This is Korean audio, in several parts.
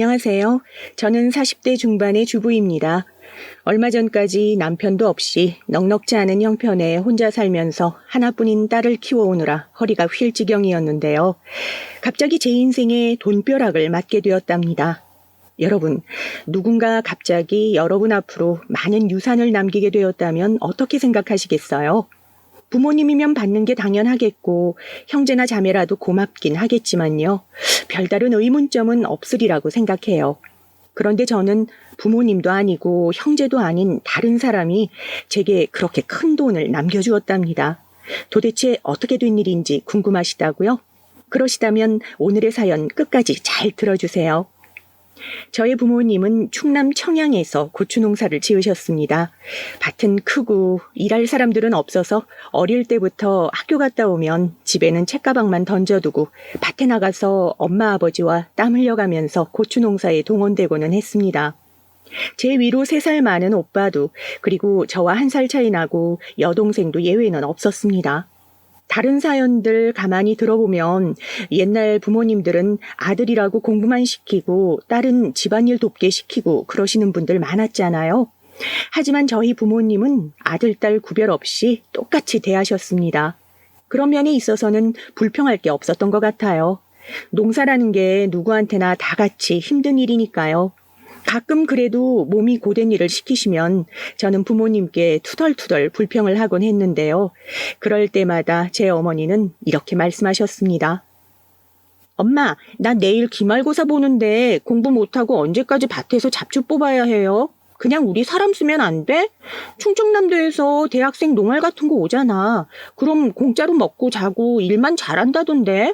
안녕하세요. 저는 40대 중반의 주부입니다. 얼마 전까지 남편도 없이 넉넉지 않은 형편에 혼자 살면서 하나뿐인 딸을 키워오느라 허리가 휠 지경이었는데요. 갑자기 제 인생에 돈벼락을 맞게 되었답니다. 여러분, 누군가 갑자기 여러분 앞으로 많은 유산을 남기게 되었다면 어떻게 생각하시겠어요? 부모님이면 받는 게 당연하겠고 형제나 자매라도 고맙긴 하겠지만요. 별다른 의문점은 없으리라고 생각해요. 그런데 저는 부모님도 아니고 형제도 아닌 다른 사람이 제게 그렇게 큰 돈을 남겨주었답니다. 도대체 어떻게 된 일인지 궁금하시다고요? 그러시다면 오늘의 사연 끝까지 잘 들어주세요. 저의 부모님은 충남 청양에서 고추 농사를 지으셨습니다. 밭은 크고 일할 사람들은 없어서 어릴 때부터 학교 갔다 오면 집에는 책가방만 던져두고 밭에 나가서 엄마 아버지와 땀 흘려가면서 고추 농사에 동원되고는 했습니다. 제 위로 3살 많은 오빠도 그리고 저와 1살 차이 나고 여동생도 예외는 없었습니다. 다른 사연들 가만히 들어보면 옛날 부모님들은 아들이라고 공부만 시키고 딸은 집안일 돕게 시키고 그러시는 분들 많았잖아요. 하지만 저희 부모님은 아들, 딸 구별 없이 똑같이 대하셨습니다. 그런 면에 있어서는 불평할 게 없었던 것 같아요. 농사라는 게 누구한테나 다 같이 힘든 일이니까요. 가끔 그래도 몸이 고된 일을 시키시면 저는 부모님께 투덜투덜 불평을 하곤 했는데요. 그럴 때마다 제 어머니는 이렇게 말씀하셨습니다. 엄마, 나 내일 기말고사 보는데 공부 못하고 언제까지 밭에서 잡초 뽑아야 해요? 그냥 우리 사람 쓰면 안 돼? 충청남도에서 대학생 농활 같은 거 오잖아. 그럼 공짜로 먹고 자고 일만 잘한다던데?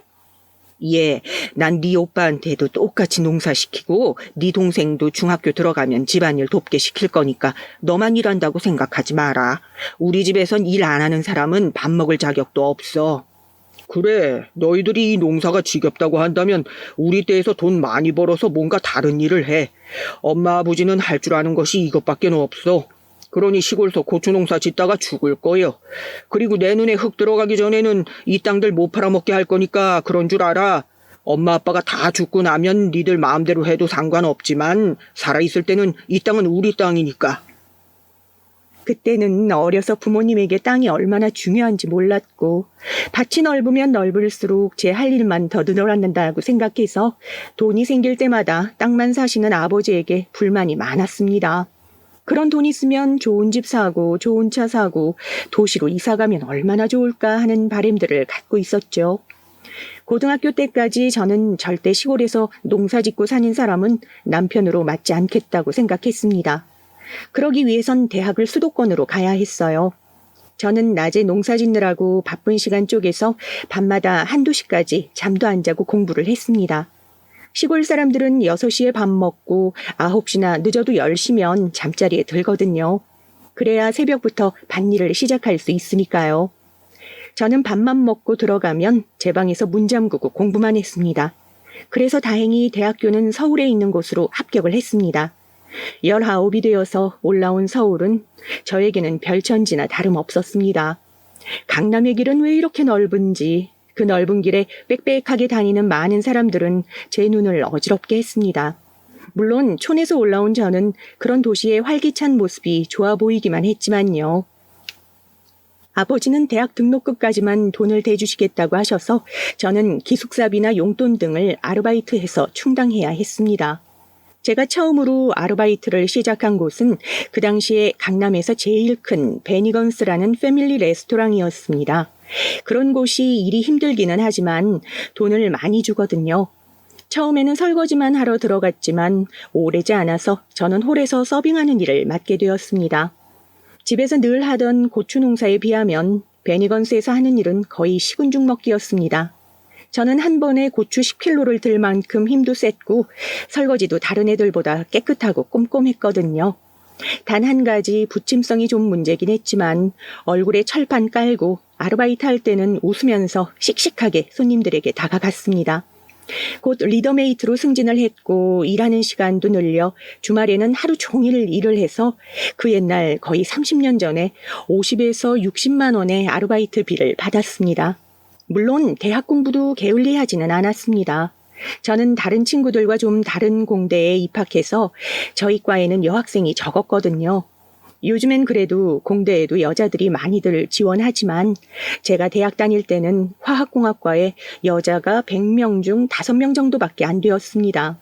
예, 난 네 오빠한테도 똑같이 농사시키고 네 동생도 중학교 들어가면 집안일 돕게 시킬 거니까 너만 일한다고 생각하지 마라. 우리 집에선 일 안 하는 사람은 밥 먹을 자격도 없어. 그래, 너희들이 이 농사가 지겹다고 한다면 우리 떼에서 돈 많이 벌어서 뭔가 다른 일을 해. 엄마 아버지는 할 줄 아는 것이 이것밖에 없어. 그러니 시골서 고추 농사 짓다가 죽을 거요. 그리고 내 눈에 흙 들어가기 전에는 이 땅들 못 팔아먹게 할 거니까 그런 줄 알아. 엄마 아빠가 다 죽고 나면 니들 마음대로 해도 상관없지만 살아있을 때는 이 땅은 우리 땅이니까. 그때는 어려서 부모님에게 땅이 얼마나 중요한지 몰랐고 밭이 넓으면 넓을수록 제 할 일만 더 늘어난다고 생각해서 돈이 생길 때마다 땅만 사시는 아버지에게 불만이 많았습니다. 그런 돈 있으면 좋은 집 사고 좋은 차 사고 도시로 이사 가면 얼마나 좋을까 하는 바람들을 갖고 있었죠. 고등학교 때까지 저는 절대 시골에서 농사 짓고 사는 사람은 남편으로 맞지 않겠다고 생각했습니다. 그러기 위해선 대학을 수도권으로 가야 했어요. 저는 낮에 농사 짓느라고 바쁜 시간 쪼개서 밤마다 1~2시까지 잠도 안 자고 공부를 했습니다. 시골 사람들은 6시에 밥 먹고 9시나 늦어도 10시면 잠자리에 들거든요. 그래야 새벽부터 밭일을 시작할 수 있으니까요. 저는 밥만 먹고 들어가면 제 방에서 문 잠그고 공부만 했습니다. 그래서 다행히 대학교는 서울에 있는 곳으로 합격을 했습니다. 19이 되어서 올라온 서울은 저에게는 별천지나 다름없었습니다. 강남의 길은 왜 이렇게 넓은지 그 넓은 길에 빽빽하게 다니는 많은 사람들은 제 눈을 어지럽게 했습니다. 물론 촌에서 올라온 저는 그런 도시의 활기찬 모습이 좋아 보이기만 했지만요. 아버지는 대학 등록금까지만 돈을 대주시겠다고 하셔서 저는 기숙사비나 용돈 등을 아르바이트해서 충당해야 했습니다. 제가 처음으로 아르바이트를 시작한 곳은 그 당시에 강남에서 제일 큰 베니건스라는 패밀리 레스토랑이었습니다. 그런 곳이 일이 힘들기는 하지만 돈을 많이 주거든요. 처음에는 설거지만 하러 들어갔지만 오래지 않아서 저는 홀에서 서빙하는 일을 맡게 되었습니다. 집에서 늘 하던 고추 농사에 비하면 베니건스에서 하는 일은 거의 식은죽 먹기였습니다. 저는 한 번에 고추 10kg를 들 만큼 힘도 셌고 설거지도 다른 애들보다 깨끗하고 꼼꼼했거든요. 단 한 가지 부침성이 좀 문제긴 했지만 얼굴에 철판 깔고 아르바이트 할 때는 웃으면서 씩씩하게 손님들에게 다가갔습니다. 곧 리더메이트로 승진을 했고 일하는 시간도 늘려 주말에는 하루 종일 일을 해서 그 옛날 거의 30년 전에 50에서 60만 원의 아르바이트비를 받았습니다. 물론 대학 공부도 게을리하지는 않았습니다. 저는 다른 친구들과 좀 다른 공대에 입학해서 저희 과에는 여학생이 적었거든요. 요즘엔 그래도 공대에도 여자들이 많이들 지원하지만 제가 대학 다닐 때는 화학공학과에 여자가 100명 중 5명 정도밖에 안 되었습니다.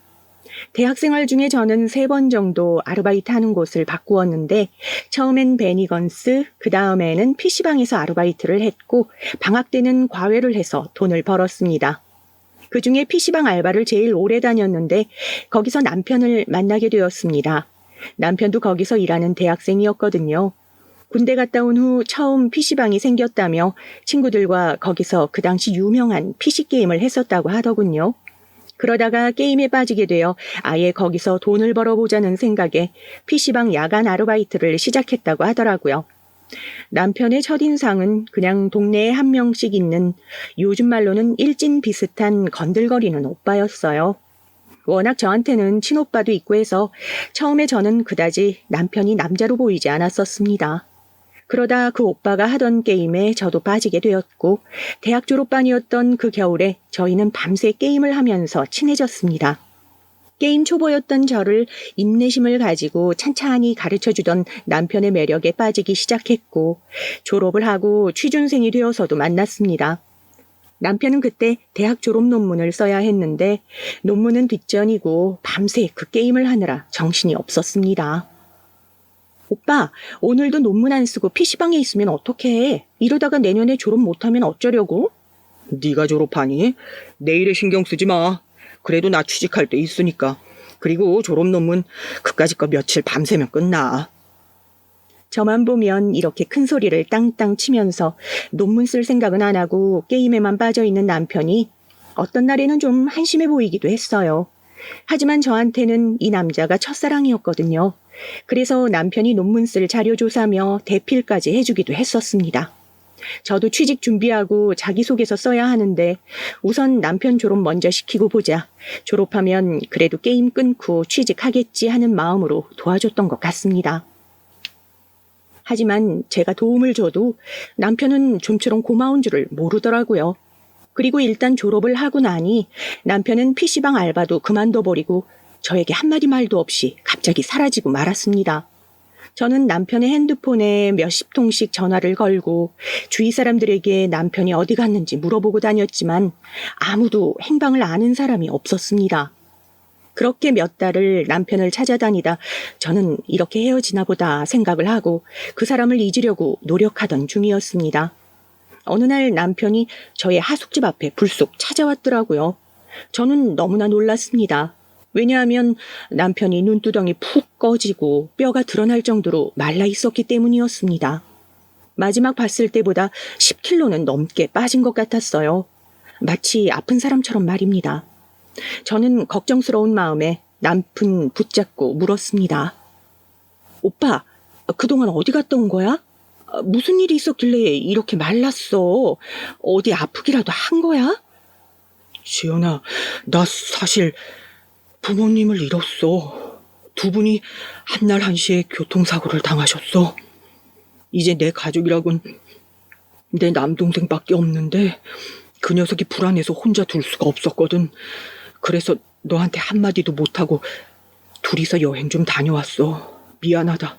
대학 생활 중에 저는 3번 정도 아르바이트 하는 곳을 바꾸었는데 처음엔 베니건스, 그 다음에는 PC방에서 아르바이트를 했고 방학 때는 과외를 해서 돈을 벌었습니다. 그중에 PC방 알바를 제일 오래 다녔는데 거기서 남편을 만나게 되었습니다. 남편도 거기서 일하는 대학생이었거든요. 군대 갔다 온 후 처음 PC방이 생겼다며 친구들과 거기서 그 당시 유명한 PC게임을 했었다고 하더군요. 그러다가 게임에 빠지게 되어 아예 거기서 돈을 벌어보자는 생각에 PC방 야간 아르바이트를 시작했다고 하더라고요. 남편의 첫인상은 그냥 동네에 한 명씩 있는 요즘 말로는 일진 비슷한 건들거리는 오빠였어요. 워낙 저한테는 친오빠도 있고 해서 처음에 저는 그다지 남편이 남자로 보이지 않았었습니다. 그러다 그 오빠가 하던 게임에 저도 빠지게 되었고 대학 졸업반이었던 그 겨울에 저희는 밤새 게임을 하면서 친해졌습니다. 게임 초보였던 저를 인내심을 가지고 찬찬히 가르쳐주던 남편의 매력에 빠지기 시작했고 졸업을 하고 취준생이 되어서도 만났습니다. 남편은 그때 대학 졸업 논문을 써야 했는데 논문은 뒷전이고 밤새 그 게임을 하느라 정신이 없었습니다. 오빠, 오늘도 논문 안 쓰고 PC방에 있으면 어떡해? 이러다가 내년에 졸업 못하면 어쩌려고? 네가 졸업하니? 내일에 신경 쓰지 마. 그래도 나 취직할 때 있으니까. 그리고 졸업 논문 그까짓 거 며칠 밤새면 끝나. 저만 보면 이렇게 큰 소리를 땅땅 치면서 논문 쓸 생각은 안 하고 게임에만 빠져있는 남편이 어떤 날에는 좀 한심해 보이기도 했어요. 하지만 저한테는 이 남자가 첫사랑이었거든요. 그래서 남편이 논문 쓸 자료 조사며 대필까지 해주기도 했었습니다. 저도 취직 준비하고 자기소개서 써야 하는데 우선 남편 졸업 먼저 시키고 보자. 졸업하면 그래도 게임 끊고 취직하겠지 하는 마음으로 도와줬던 것 같습니다. 하지만 제가 도움을 줘도 남편은 좀처럼 고마운 줄을 모르더라고요. 그리고 일단 졸업을 하고 나니 남편은 PC방 알바도 그만둬버리고 저에게 한마디 말도 없이 갑자기 사라지고 말았습니다. 저는 남편의 핸드폰에 몇십 통씩 전화를 걸고 주위 사람들에게 남편이 어디 갔는지 물어보고 다녔지만 아무도 행방을 아는 사람이 없었습니다. 그렇게 몇 달을 남편을 찾아다니다 저는 이렇게 헤어지나 보다 생각을 하고 그 사람을 잊으려고 노력하던 중이었습니다. 어느 날 남편이 저의 하숙집 앞에 불쑥 찾아왔더라고요. 저는 너무나 놀랐습니다. 왜냐하면 남편이 눈두덩이 푹 꺼지고 뼈가 드러날 정도로 말라 있었기 때문이었습니다. 마지막 봤을 때보다 10kg는 넘게 빠진 것 같았어요. 마치 아픈 사람처럼 말입니다. 저는 걱정스러운 마음에 남편 붙잡고 물었습니다. 오빠, 그동안 어디 갔다 온 거야? 무슨 일이 있었길래 이렇게 말랐어? 어디 아프기라도 한 거야? 지연아, 나 사실 부모님을 잃었어. 두 분이 한날 한시에 교통사고를 당하셨어. 이제 내 가족이라곤 내 남동생밖에 없는데 그 녀석이 불안해서 혼자 둘 수가 없었거든. 그래서 너한테 한마디도 못하고 둘이서 여행 좀 다녀왔어. 미안하다.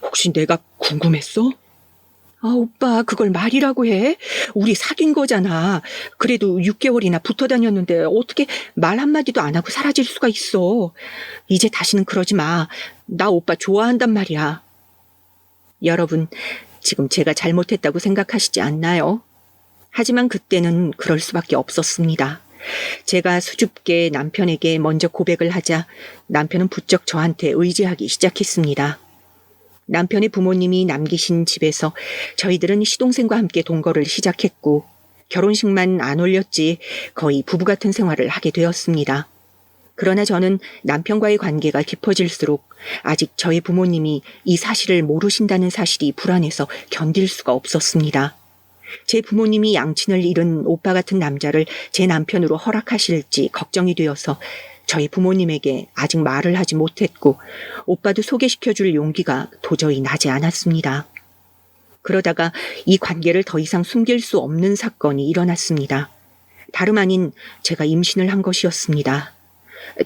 혹시 내가 궁금했어? 아, 오빠, 그걸 말이라고 해? 우리 사귄 거잖아. 그래도 6개월이나 붙어 다녔는데 어떻게 말 한마디도 안 하고 사라질 수가 있어. 이제 다시는 그러지 마. 나 오빠 좋아한단 말이야. 여러분, 지금 제가 잘못했다고 생각하시지 않나요? 하지만 그때는 그럴 수밖에 없었습니다. 제가 수줍게 남편에게 먼저 고백을 하자 남편은 부쩍 저한테 의지하기 시작했습니다. 남편의 부모님이 남기신 집에서 저희들은 시동생과 함께 동거를 시작했고 결혼식만 안 올렸지 거의 부부 같은 생활을 하게 되었습니다. 그러나 저는 남편과의 관계가 깊어질수록 아직 저희 부모님이 이 사실을 모르신다는 사실이 불안해서 견딜 수가 없었습니다. 제 부모님이 양친을 잃은 오빠 같은 남자를 제 남편으로 허락하실지 걱정이 되어서 저희 부모님에게 아직 말을 하지 못했고 오빠도 소개시켜줄 용기가 도저히 나지 않았습니다. 그러다가 이 관계를 더 이상 숨길 수 없는 사건이 일어났습니다. 다름 아닌 제가 임신을 한 것이었습니다.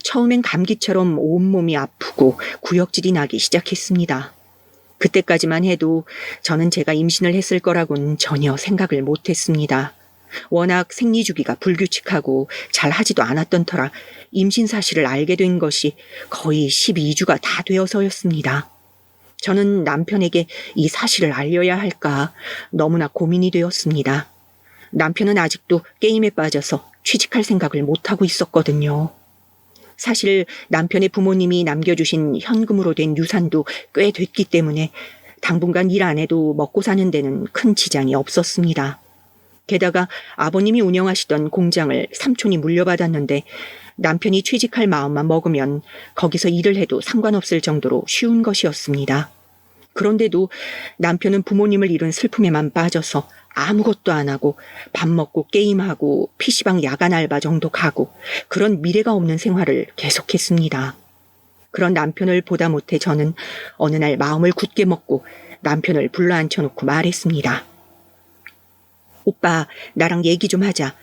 처음엔 감기처럼 온몸이 아프고 구역질이 나기 시작했습니다. 그때까지만 해도 저는 제가 임신을 했을 거라고는 전혀 생각을 못했습니다. 워낙 생리주기가 불규칙하고 잘 하지도 않았던 터라 임신 사실을 알게 된 것이 거의 12주가 다 되어서였습니다. 저는 남편에게 이 사실을 알려야 할까 너무나 고민이 되었습니다. 남편은 아직도 게임에 빠져서 취직할 생각을 못하고 있었거든요. 사실 남편의 부모님이 남겨주신 현금으로 된 유산도 꽤 됐기 때문에 당분간 일 안 해도 먹고 사는 데는 큰 지장이 없었습니다. 게다가 아버님이 운영하시던 공장을 삼촌이 물려받았는데 남편이 취직할 마음만 먹으면 거기서 일을 해도 상관없을 정도로 쉬운 것이었습니다. 그런데도 남편은 부모님을 잃은 슬픔에만 빠져서 아무것도 안 하고 밥 먹고 게임하고 PC방 야간 알바 정도 가고 그런 미래가 없는 생활을 계속했습니다. 그런 남편을 보다 못해 저는 어느 날 마음을 굳게 먹고 남편을 불러 앉혀놓고 말했습니다. 오빠, 나랑 얘기 좀 하자.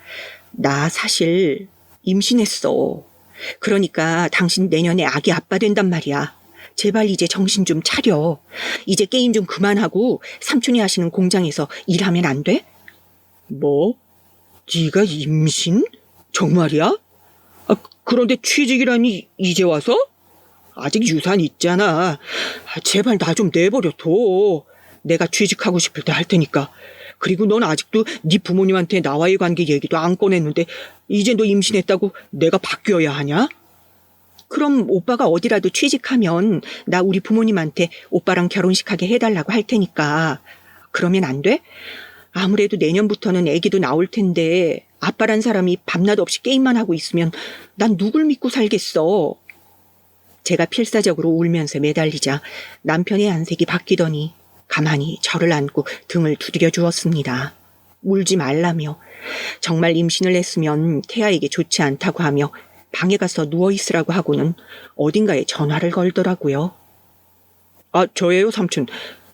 나 사실 임신했어. 그러니까 당신 내년에 아기 아빠 된단 말이야. 제발 이제 정신 좀 차려. 이제 게임 좀 그만하고 삼촌이 하시는 공장에서 일하면 안 돼? 뭐? 네가 임신? 정말이야? 그런데 취직이라니 이제 와서? 아직 유산 있잖아. 제발 나 좀 내버려 둬. 내가 취직하고 싶을 때 할 테니까. 그리고 넌 아직도 네 부모님한테 나와의 관계 얘기도 안 꺼냈는데 이제 너 임신했다고 내가 바뀌어야 하냐? 그럼 오빠가 어디라도 취직하면 나 우리 부모님한테 오빠랑 결혼식 하게 해달라고 할 테니까. 그러면 안 돼? 아무래도 내년부터는 아기도 나올 텐데 아빠란 사람이 밤낮 없이 게임만 하고 있으면 난 누굴 믿고 살겠어. 제가 필사적으로 울면서 매달리자 남편의 안색이 바뀌더니 가만히 저를 안고 등을 두드려 주었습니다. 울지 말라며 정말 임신을 했으면 태아에게 좋지 않다고 하며 방에 가서 누워있으라고 하고는 어딘가에 전화를 걸더라고요. 저예요, 삼촌.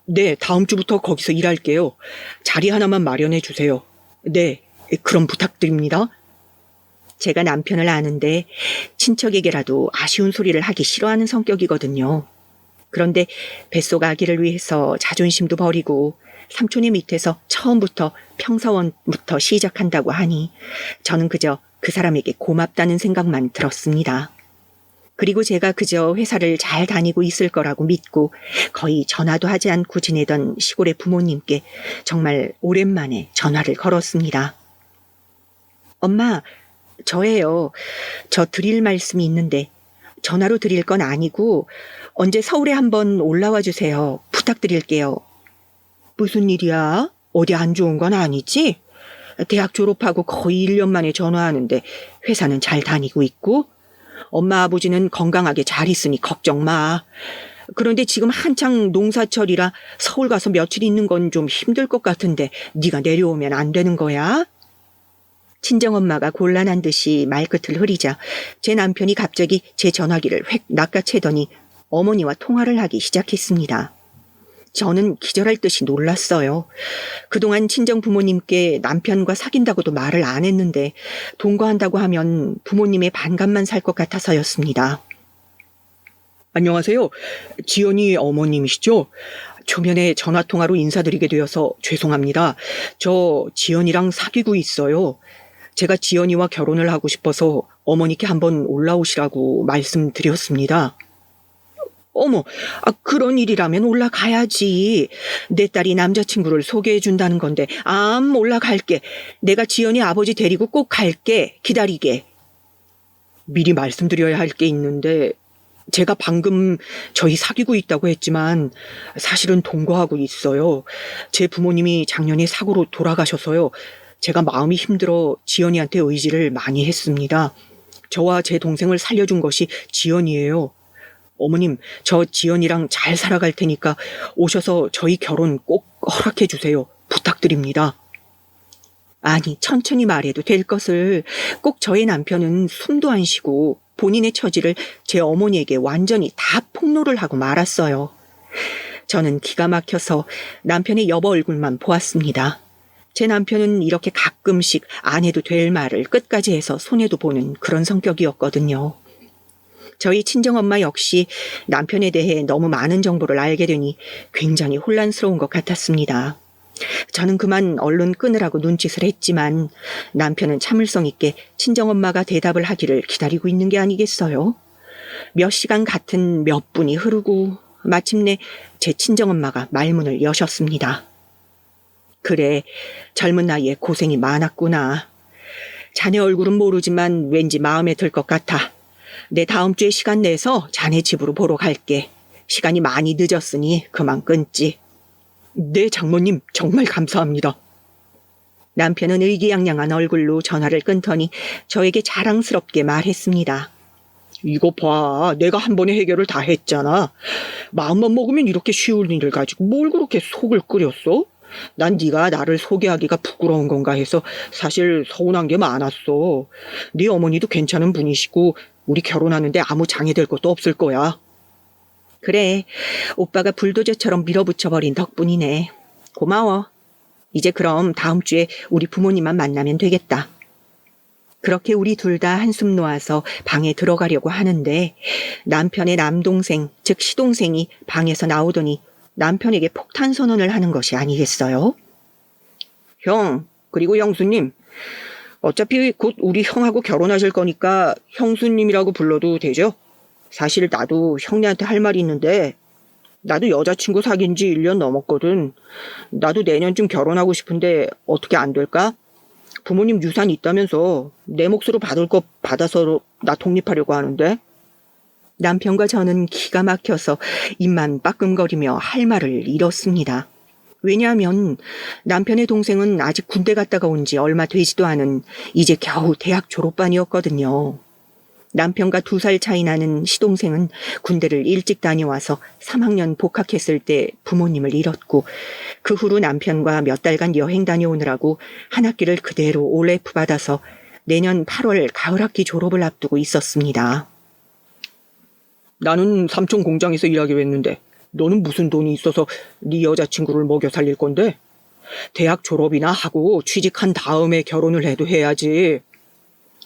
네, 다음 주부터 거기서 일할게요. 자리 하나만 마련해 주세요. 네, 그럼 부탁드립니다. 제가 남편을 아는데 친척에게라도 아쉬운 소리를 하기 싫어하는 성격이거든요. 그런데 뱃속 아기를 위해서 자존심도 버리고 삼촌의 밑에서 처음부터 평사원부터 시작한다고 하니 저는 그저 그 사람에게 고맙다는 생각만 들었습니다. 그리고 제가 그저 회사를 잘 다니고 있을 거라고 믿고 거의 전화도 하지 않고 지내던 시골의 부모님께 정말 오랜만에 전화를 걸었습니다. 엄마, 저예요. 저 드릴 말씀이 있는데 전화로 드릴 건 아니고 언제 서울에 한번 올라와 주세요. 부탁드릴게요. 무슨 일이야? 어디 안 좋은 건 아니지? 대학 졸업하고 거의 1년 만에 전화하는데 회사는 잘 다니고 있고 엄마 아버지는 건강하게 잘 있으니 걱정 마. 그런데 지금 한창 농사철이라 서울 가서 며칠 있는 건 좀 힘들 것 같은데 네가 내려오면 안 되는 거야? 친정엄마가 곤란한 듯이 말끝을 흐리자 제 남편이 갑자기 제 전화기를 획 낚아채더니 어머니와 통화를 하기 시작했습니다. 저는 기절할 듯이 놀랐어요. 그동안 친정 부모님께 남편과 사귄다고도 말을 안 했는데 동거한다고 하면 부모님의 반감만 살 것 같아서였습니다. 안녕하세요. 지연이 어머님이시죠? 초면에 전화통화로 인사드리게 되어서 죄송합니다. 저 지연이랑 사귀고 있어요. 제가 지연이와 결혼을 하고 싶어서 어머니께 한번 올라오시라고 말씀드렸습니다. 어머, 그런 일이라면 올라가야지. 내 딸이 남자친구를 소개해 준다는 건데, 올라갈게. 내가 지연이 아버지 데리고 꼭 갈게. 기다리게. 미리 말씀드려야 할 게 있는데, 제가 방금 저희 사귀고 있다고 했지만 사실은 동거하고 있어요. 제 부모님이 작년에 사고로 돌아가셔서요. 제가 마음이 힘들어 지연이한테 의지를 많이 했습니다. 저와 제 동생을 살려준 것이 지연이에요. 어머님, 저 지연이랑 잘 살아갈 테니까 오셔서 저희 결혼 꼭 허락해 주세요. 부탁드립니다. 아니, 천천히 말해도 될 것을 꼭 저의 남편은 숨도 안 쉬고 본인의 처지를 제 어머니에게 완전히 다 폭로를 하고 말았어요. 저는 기가 막혀서 남편의 여보 얼굴만 보았습니다. 제 남편은 이렇게 가끔씩 안 해도 될 말을 끝까지 해서 손해도 보는 그런 성격이었거든요. 저희 친정엄마 역시 남편에 대해 너무 많은 정보를 알게 되니 굉장히 혼란스러운 것 같았습니다. 저는 그만 얼른 끊으라고 눈짓을 했지만 남편은 참을성 있게 친정엄마가 대답을 하기를 기다리고 있는 게 아니겠어요? 몇 시간 같은 몇 분이 흐르고 마침내 제 친정엄마가 말문을 여셨습니다. 그래, 젊은 나이에 고생이 많았구나. 자네 얼굴은 모르지만 왠지 마음에 들 것 같아. 내 다음 주에 시간 내서 자네 집으로 보러 갈게. 시간이 많이 늦었으니 그만 끊지. 네, 장모님, 정말 감사합니다. 남편은 의기양양한 얼굴로 전화를 끊더니 저에게 자랑스럽게 말했습니다. 이거 봐, 내가 한 번에 해결을 다 했잖아. 마음만 먹으면 이렇게 쉬운 일을 가지고 뭘 그렇게 속을 끓였어? 난 네가 나를 소개하기가 부끄러운 건가 해서 사실 서운한 게 많았어. 네 어머니도 괜찮은 분이시고 우리 결혼하는데 아무 장애될 것도 없을 거야. 그래, 오빠가 불도저처럼 밀어붙여버린 덕분이네. 고마워. 이제 그럼 다음 주에 우리 부모님만 만나면 되겠다. 그렇게 우리 둘 다 한숨 놓아서 방에 들어가려고 하는데 남편의 남동생, 즉 시동생이 방에서 나오더니 남편에게 폭탄 선언을 하는 것이 아니겠어요? 형, 그리고 형수님, 어차피 곧 우리 형하고 결혼하실 거니까 형수님이라고 불러도 되죠? 사실 나도 형네한테 할 말이 있는데 나도 여자친구 사귄 지 1년 넘었거든. 나도 내년쯤 결혼하고 싶은데 어떻게 안 될까? 부모님 유산 있다면서 내 몫으로 받을 거 받아서 나 독립하려고 하는데. 남편과 저는 기가 막혀서 입만 빠끔거리며 할 말을 잃었습니다. 왜냐하면 남편의 동생은 아직 군대 갔다가 온 지 얼마 되지도 않은 이제 겨우 대학 졸업반이었거든요. 남편과 2살 차이 나는 시동생은 군대를 일찍 다녀와서 3학년 복학했을 때 부모님을 잃었고 그 후로 남편과 몇 달간 여행 다녀오느라고 한 학기를 그대로 올F 받아서 내년 8월 가을학기 졸업을 앞두고 있었습니다. 나는 삼촌 공장에서 일하기로 했는데 너는 무슨 돈이 있어서 네 여자친구를 먹여 살릴 건데? 대학 졸업이나 하고 취직한 다음에 결혼을 해도 해야지.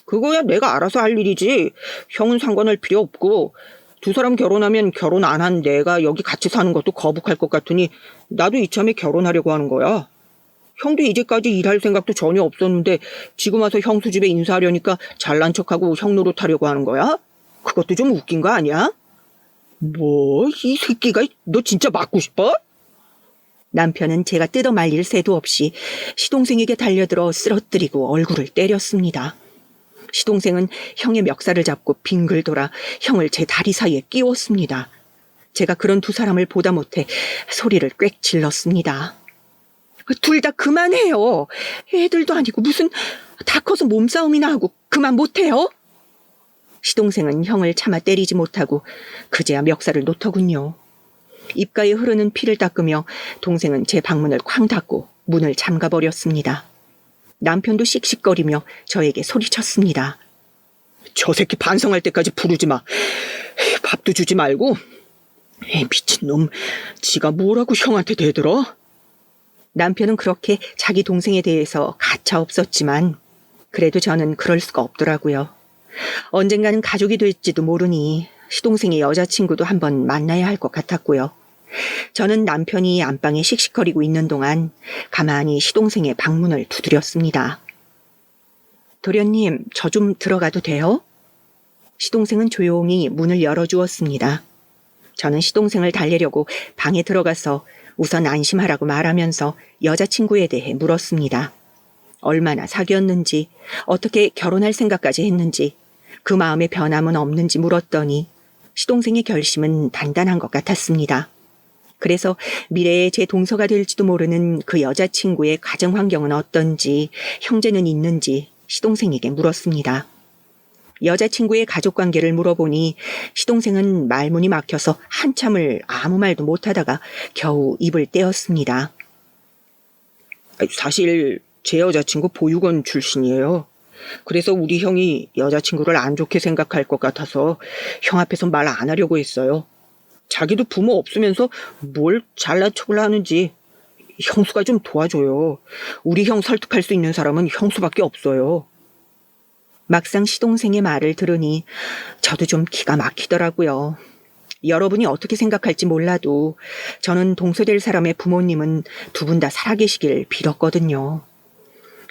그거야 내가 알아서 할 일이지. 형은 상관할 필요 없고 2사람 결혼하면 결혼 안 한 내가 여기 같이 사는 것도 거북할 것 같으니 나도 이참에 결혼하려고 하는 거야. 형도 이제까지 일할 생각도 전혀 없었는데 지금 와서 형수 집에 인사하려니까 잘난 척하고 형 노릇하려고 하는 거야? 그것도 좀 웃긴 거 아니야? 뭐, 이 새끼가 너 진짜 맞고 싶어? 남편은 제가 뜯어 말릴 새도 없이 시동생에게 달려들어 쓰러뜨리고 얼굴을 때렸습니다. 시동생은 형의 멱살을 잡고 빙글 돌아 형을 제 다리 사이에 끼웠습니다. 제가 그런 2사람을 보다 못해 소리를 꽥 질렀습니다. 둘 다 그만해요. 애들도 아니고 무슨 다 커서 몸싸움이나 하고 그만 못해요? 시동생은 형을 차마 때리지 못하고 그제야 멱살을 놓더군요. 입가에 흐르는 피를 닦으며 동생은 제 방문을 쾅 닫고 문을 잠가버렸습니다. 남편도 씩씩거리며 저에게 소리쳤습니다. 저 새끼 반성할 때까지 부르지 마. 밥도 주지 말고. 미친놈, 지가 뭐라고 형한테 대들어? 남편은 그렇게 자기 동생에 대해서 가차없었지만 그래도 저는 그럴 수가 없더라고요. 언젠가는 가족이 될지도 모르니 시동생의 여자친구도 한번 만나야 할 것 같았고요. 저는 남편이 안방에 씩씩거리고 있는 동안 가만히 시동생의 방문을 두드렸습니다. 도련님, 저 좀 들어가도 돼요? 시동생은 조용히 문을 열어주었습니다. 저는 시동생을 달래려고 방에 들어가서 우선 안심하라고 말하면서 여자친구에 대해 물었습니다. 얼마나 사귀었는지, 어떻게 결혼할 생각까지 했는지, 그 마음의 변함은 없는지 물었더니 시동생의 결심은 단단한 것 같았습니다. 그래서 미래에 제 동서가 될지도 모르는 그 여자친구의 가정 환경은 어떤지, 형제는 있는지 시동생에게 물었습니다. 여자친구의 가족관계를 물어보니 시동생은 말문이 막혀서 한참을 아무 말도 못하다가 겨우 입을 떼었습니다. 사실 제 여자친구 보육원 출신이에요. 그래서 우리 형이 여자친구를 안 좋게 생각할 것 같아서 형 앞에서 말 안 하려고 했어요. 자기도 부모 없으면서 뭘 잘난 척을 하는지 형수가 좀 도와줘요. 우리 형 설득할 수 있는 사람은 형수밖에 없어요. 막상 시동생의 말을 들으니 저도 좀 기가 막히더라고요. 여러분이 어떻게 생각할지 몰라도 저는 동서될 사람의 부모님은 두 분 다 살아계시길 빌었거든요.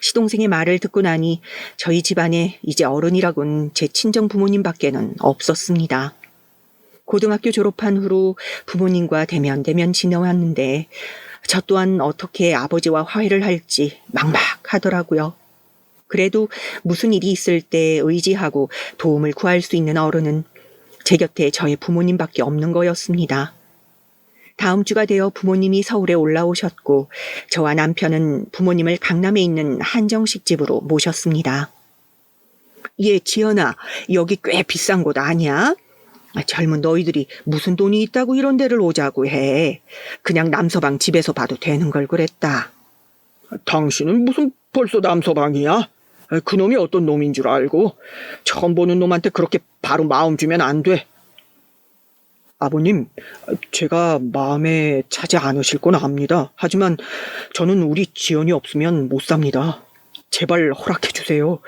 시동생의 말을 듣고 나니 저희 집안에 이제 어른이라곤 제 친정 부모님밖에는 없었습니다. 고등학교 졸업한 후로 부모님과 대면 지내왔는데 저 또한 어떻게 아버지와 화해를 할지 막막하더라고요. 그래도 무슨 일이 있을 때 의지하고 도움을 구할 수 있는 어른은 제 곁에 저의 부모님밖에 없는 거였습니다. 다음 주가 되어 부모님이 서울에 올라오셨고 저와 남편은 부모님을 강남에 있는 한정식 집으로 모셨습니다. 예, 지연아, 여기 꽤 비싼 곳 아니야? 젊은 너희들이 무슨 돈이 있다고 이런 데를 오자고 해. 그냥 남서방 집에서 봐도 되는 걸 그랬다. 당신은 무슨 벌써 남서방이야? 그놈이 어떤 놈인 줄 알고 처음 보는 놈한테 그렇게 바로 마음 주면 안 돼. 아버님, 제가 마음에 차지 않으실 건 압니다. 하지만 저는 우리 지연이 없으면 못 삽니다. 제발 허락해 주세요.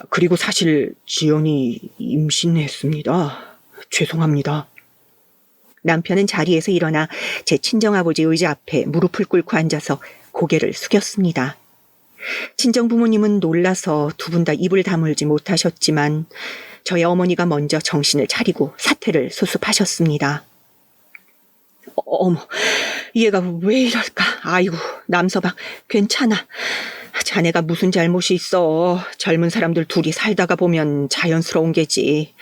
그리고 사실 지연이 임신했습니다. 죄송합니다. 남편은 자리에서 일어나 제 친정아버지 의자 앞에 무릎을 꿇고 앉아서 고개를 숙였습니다. 친정부모님은 놀라서 두 분 다 입을 다물지 못하셨지만 저희 어머니가 먼저 정신을 차리고 사태를 수습하셨습니다. 어머, 얘가 왜 이럴까? 아이고, 남서방, 괜찮아. 자네가 무슨 잘못이 있어. 젊은 사람들 둘이 살다가 보면 자연스러운 게지.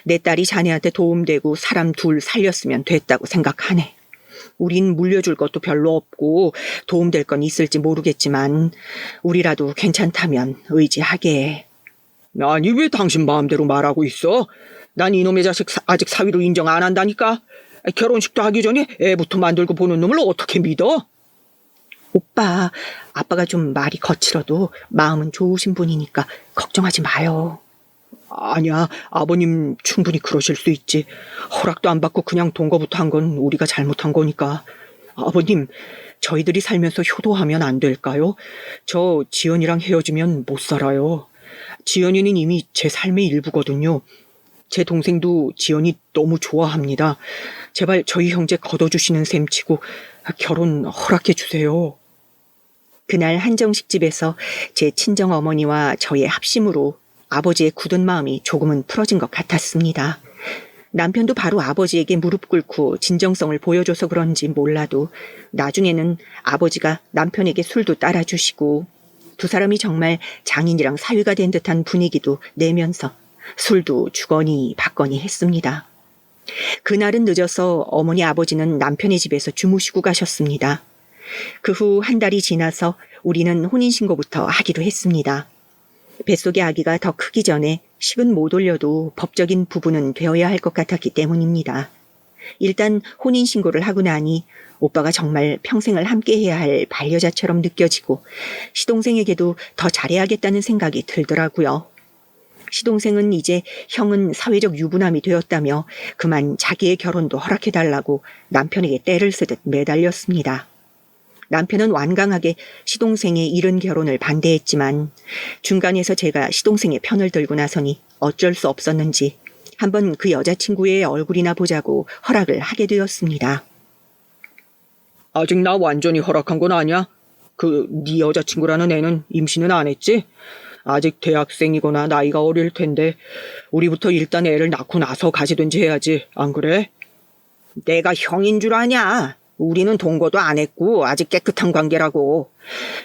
내 딸이 자네한테 도움되고 사람 둘 살렸으면 됐다고 생각하네. 우린 물려줄 것도 별로 없고 도움될 건 있을지 모르겠지만 우리라도 괜찮다면 의지하게. 아니, 왜 당신 마음대로 말하고 있어? 난 이놈의 자식 아직 사위로 인정 안 한다니까. 결혼식도 하기 전에 애부터 만들고 보는 놈을 어떻게 믿어? 오빠, 아빠가 좀 말이 거칠어도 마음은 좋으신 분이니까 걱정하지 마요. 아니야, 아버님 충분히 그러실 수 있지. 허락도 안 받고 그냥 동거부터 한 건 우리가 잘못한 거니까. 아버님, 저희들이 살면서 효도하면 안 될까요? 저 지연이랑 헤어지면 못 살아요. 지연이는 이미 제 삶의 일부거든요. 제 동생도 지연이 너무 좋아합니다. 제발 저희 형제 걷어주시는 셈 치고 결혼 허락해 주세요. 그날 한정식 집에서 제 친정 어머니와 저의 합심으로 아버지의 굳은 마음이 조금은 풀어진 것 같았습니다. 남편도 바로 아버지에게 무릎 꿇고 진정성을 보여줘서 그런지 몰라도 나중에는 아버지가 남편에게 술도 따라주시고 두 사람이 정말 장인이랑 사위가 된 듯한 분위기도 내면서 술도 주거니 받거니 했습니다. 그날은 늦어서 어머니 아버지는 남편의 집에서 주무시고 가셨습니다. 그 후 한 달이 지나서 우리는 혼인신고부터 하기로 했습니다. 뱃속의 아기가 더 크기 전에 식은 못 올려도 법적인 부부는 되어야 할 것 같았기 때문입니다. 일단 혼인신고를 하고 나니 오빠가 정말 평생을 함께해야 할 반려자처럼 느껴지고 시동생에게도 더 잘해야겠다는 생각이 들더라고요. 시동생은 이제 형은 사회적 유부남이 되었다며 그만 자기의 결혼도 허락해달라고 남편에게 떼를 쓰듯 매달렸습니다. 남편은 완강하게 시동생의 이른 결혼을 반대했지만 중간에서 제가 시동생의 편을 들고 나서니 어쩔 수 없었는지 한번 그 여자친구의 얼굴이나 보자고 허락을 하게 되었습니다. 아직 나 완전히 허락한 건 아니야? 네 여자친구라는 애는 임신은 안 했지? 아직 대학생이거나 나이가 어릴 텐데 우리부터 일단 애를 낳고 나서 가지든지 해야지, 안 그래? 내가 형인 줄 아냐? 우리는 동거도 안 했고 아직 깨끗한 관계라고.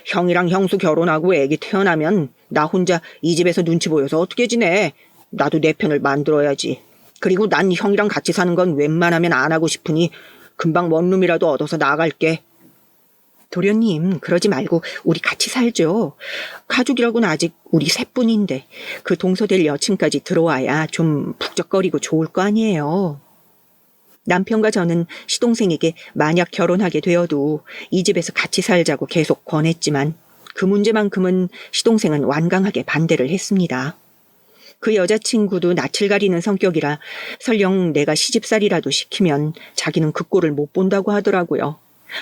형이랑 형수 결혼하고 애기 태어나면 나 혼자 이 집에서 눈치 보여서 어떻게 지내? 나도 내 편을 만들어야지. 그리고 난 형이랑 같이 사는 건 웬만하면 안 하고 싶으니 금방 원룸이라도 얻어서 나갈게. 도련님, 그러지 말고 우리 같이 살죠. 가족이라고는 아직 우리 셋뿐인데 그 동서될 여친까지 들어와야 좀 북적거리고 좋을 거 아니에요. 남편과 저는 시동생에게 만약 결혼하게 되어도 이 집에서 같이 살자고 계속 권했지만 그 문제만큼은 시동생은 완강하게 반대를 했습니다. 그 여자친구도 낯을 가리는 성격이라 설령 내가 시집살이라도 시키면 자기는 그 꼴을 못 본다고 하더라고요.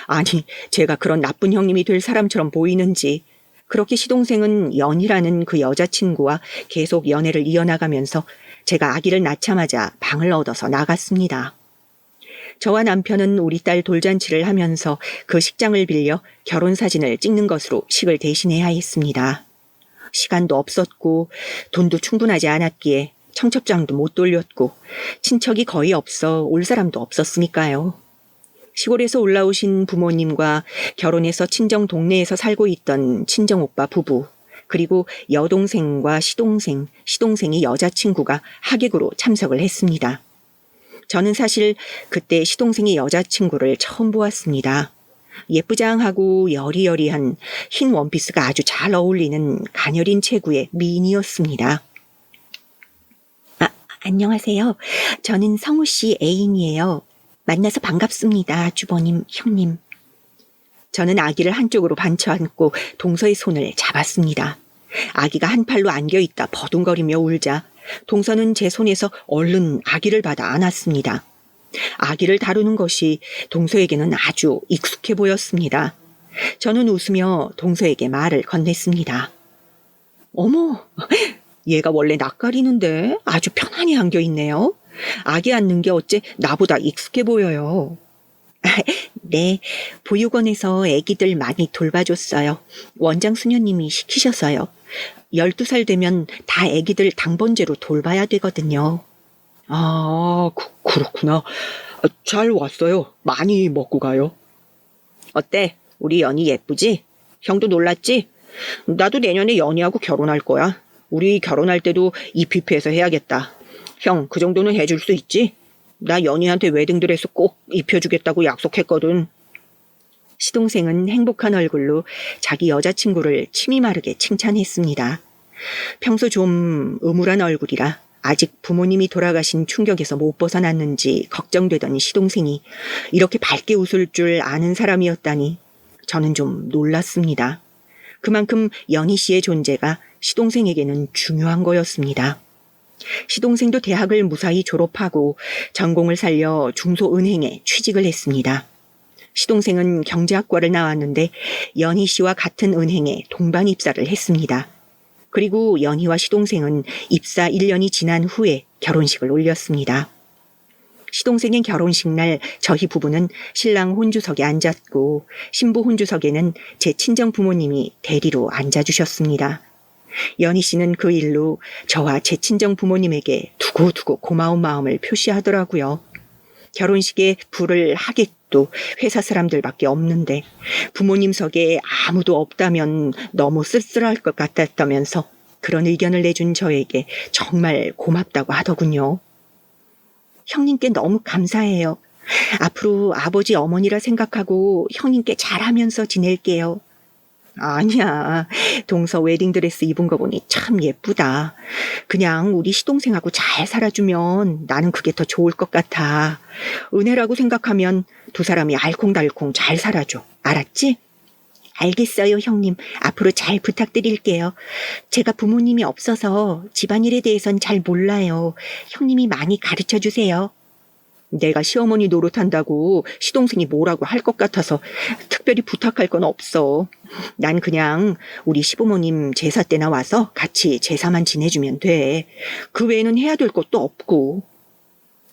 아니, 제가 그런 나쁜 형님이 될 사람처럼 보이는지. 그렇게 시동생은 연희라는 그 여자친구와 계속 연애를 이어나가면서 제가 아기를 낳자마자 방을 얻어서 나갔습니다. 저와 남편은 우리 딸 돌잔치를 하면서 그 식장을 빌려 결혼사진을 찍는 것으로 식을 대신해야 했습니다. 시간도 없었고 돈도 충분하지 않았기에 청첩장도 못 돌렸고 친척이 거의 없어 올 사람도 없었으니까요. 시골에서 올라오신 부모님과 결혼해서 친정 동네에서 살고 있던 친정오빠 부부, 그리고 여동생과 시동생, 시동생의 여자친구가 하객으로 참석을 했습니다. 저는 사실 그때 시동생의 여자친구를 처음 보았습니다. 예쁘장하고 여리여리한 흰 원피스가 아주 잘 어울리는 가녀린 체구의 미인이었습니다. 안녕하세요. 저는 성우 씨 애인이에요. 만나서 반갑습니다, 주버님, 형님. 저는 아기를 한쪽으로 반쳐안고 동서의 손을 잡았습니다. 아기가 한 팔로 안겨있다 버둥거리며 울자 동서는 제 손에서 얼른 아기를 받아 안았습니다. 아기를 다루는 것이 동서에게는 아주 익숙해 보였습니다. 저는 웃으며 동서에게 말을 건넸습니다. 어머, 얘가 원래 낯가리는데 아주 편안히 안겨있네요. 아기 안는 게 어째 나보다 익숙해 보여요. 네, 보육원에서 아기들 많이 돌봐줬어요. 원장 수녀님이 시키셔서요. 12살 되면 다 아기들 당번제로 돌봐야 되거든요. 아, 그렇구나. 잘 왔어요. 많이 먹고 가요. 어때? 우리 연희 예쁘지? 형도 놀랐지? 나도 내년에 연희하고 결혼할 거야. 우리 결혼할 때도 이 뷔페에서 해야겠다. 형, 그 정도는 해줄 수 있지? 나 연희한테 웨딩드레스 꼭 입혀주겠다고 약속했거든. 시동생은 행복한 얼굴로 자기 여자친구를 침이 마르게 칭찬했습니다. 평소 좀 음울한 얼굴이라 아직 부모님이 돌아가신 충격에서 못 벗어났는지 걱정되던 시동생이 이렇게 밝게 웃을 줄 아는 사람이었다니 저는 좀 놀랐습니다. 그만큼 연희 씨의 존재가 시동생에게는 중요한 거였습니다. 시동생도 대학을 무사히 졸업하고 전공을 살려 중소은행에 취직을 했습니다. 시동생은 경제학과를 나왔는데 연희 씨와 같은 은행에 동반 입사를 했습니다. 그리고 연희와 시동생은 입사 1년이 지난 후에 결혼식을 올렸습니다. 시동생의 결혼식 날 저희 부부는 신랑 혼주석에 앉았고 신부 혼주석에는 제 친정 부모님이 대리로 앉아주셨습니다. 연희 씨는 그 일로 저와 제 친정 부모님에게 두고두고 고마운 마음을 표시하더라고요. 결혼식에 부를 하객도 회사 사람들밖에 없는데 부모님석에 아무도 없다면 너무 쓸쓸할 것 같았다면서 그런 의견을 내준 저에게 정말 고맙다고 하더군요. 형님께 너무 감사해요. 앞으로 아버지 어머니라 생각하고 형님께 잘하면서 지낼게요. 아니야. 동서 웨딩드레스 입은 거 보니 참 예쁘다. 그냥 우리 시동생하고 잘 살아주면 나는 그게 더 좋을 것 같아. 은혜라고 생각하면 두 사람이 알콩달콩 잘 살아줘. 알았지? 알겠어요, 형님. 앞으로 잘 부탁드릴게요. 제가 부모님이 없어서 집안일에 대해선 잘 몰라요. 형님이 많이 가르쳐 주세요. 내가 시어머니 노릇한다고 시동생이 뭐라고 할 것 같아서 특별히 부탁할 건 없어. 난 그냥 우리 시부모님 제사 때나 와서 같이 제사만 지내주면 돼. 그 외에는 해야 될 것도 없고.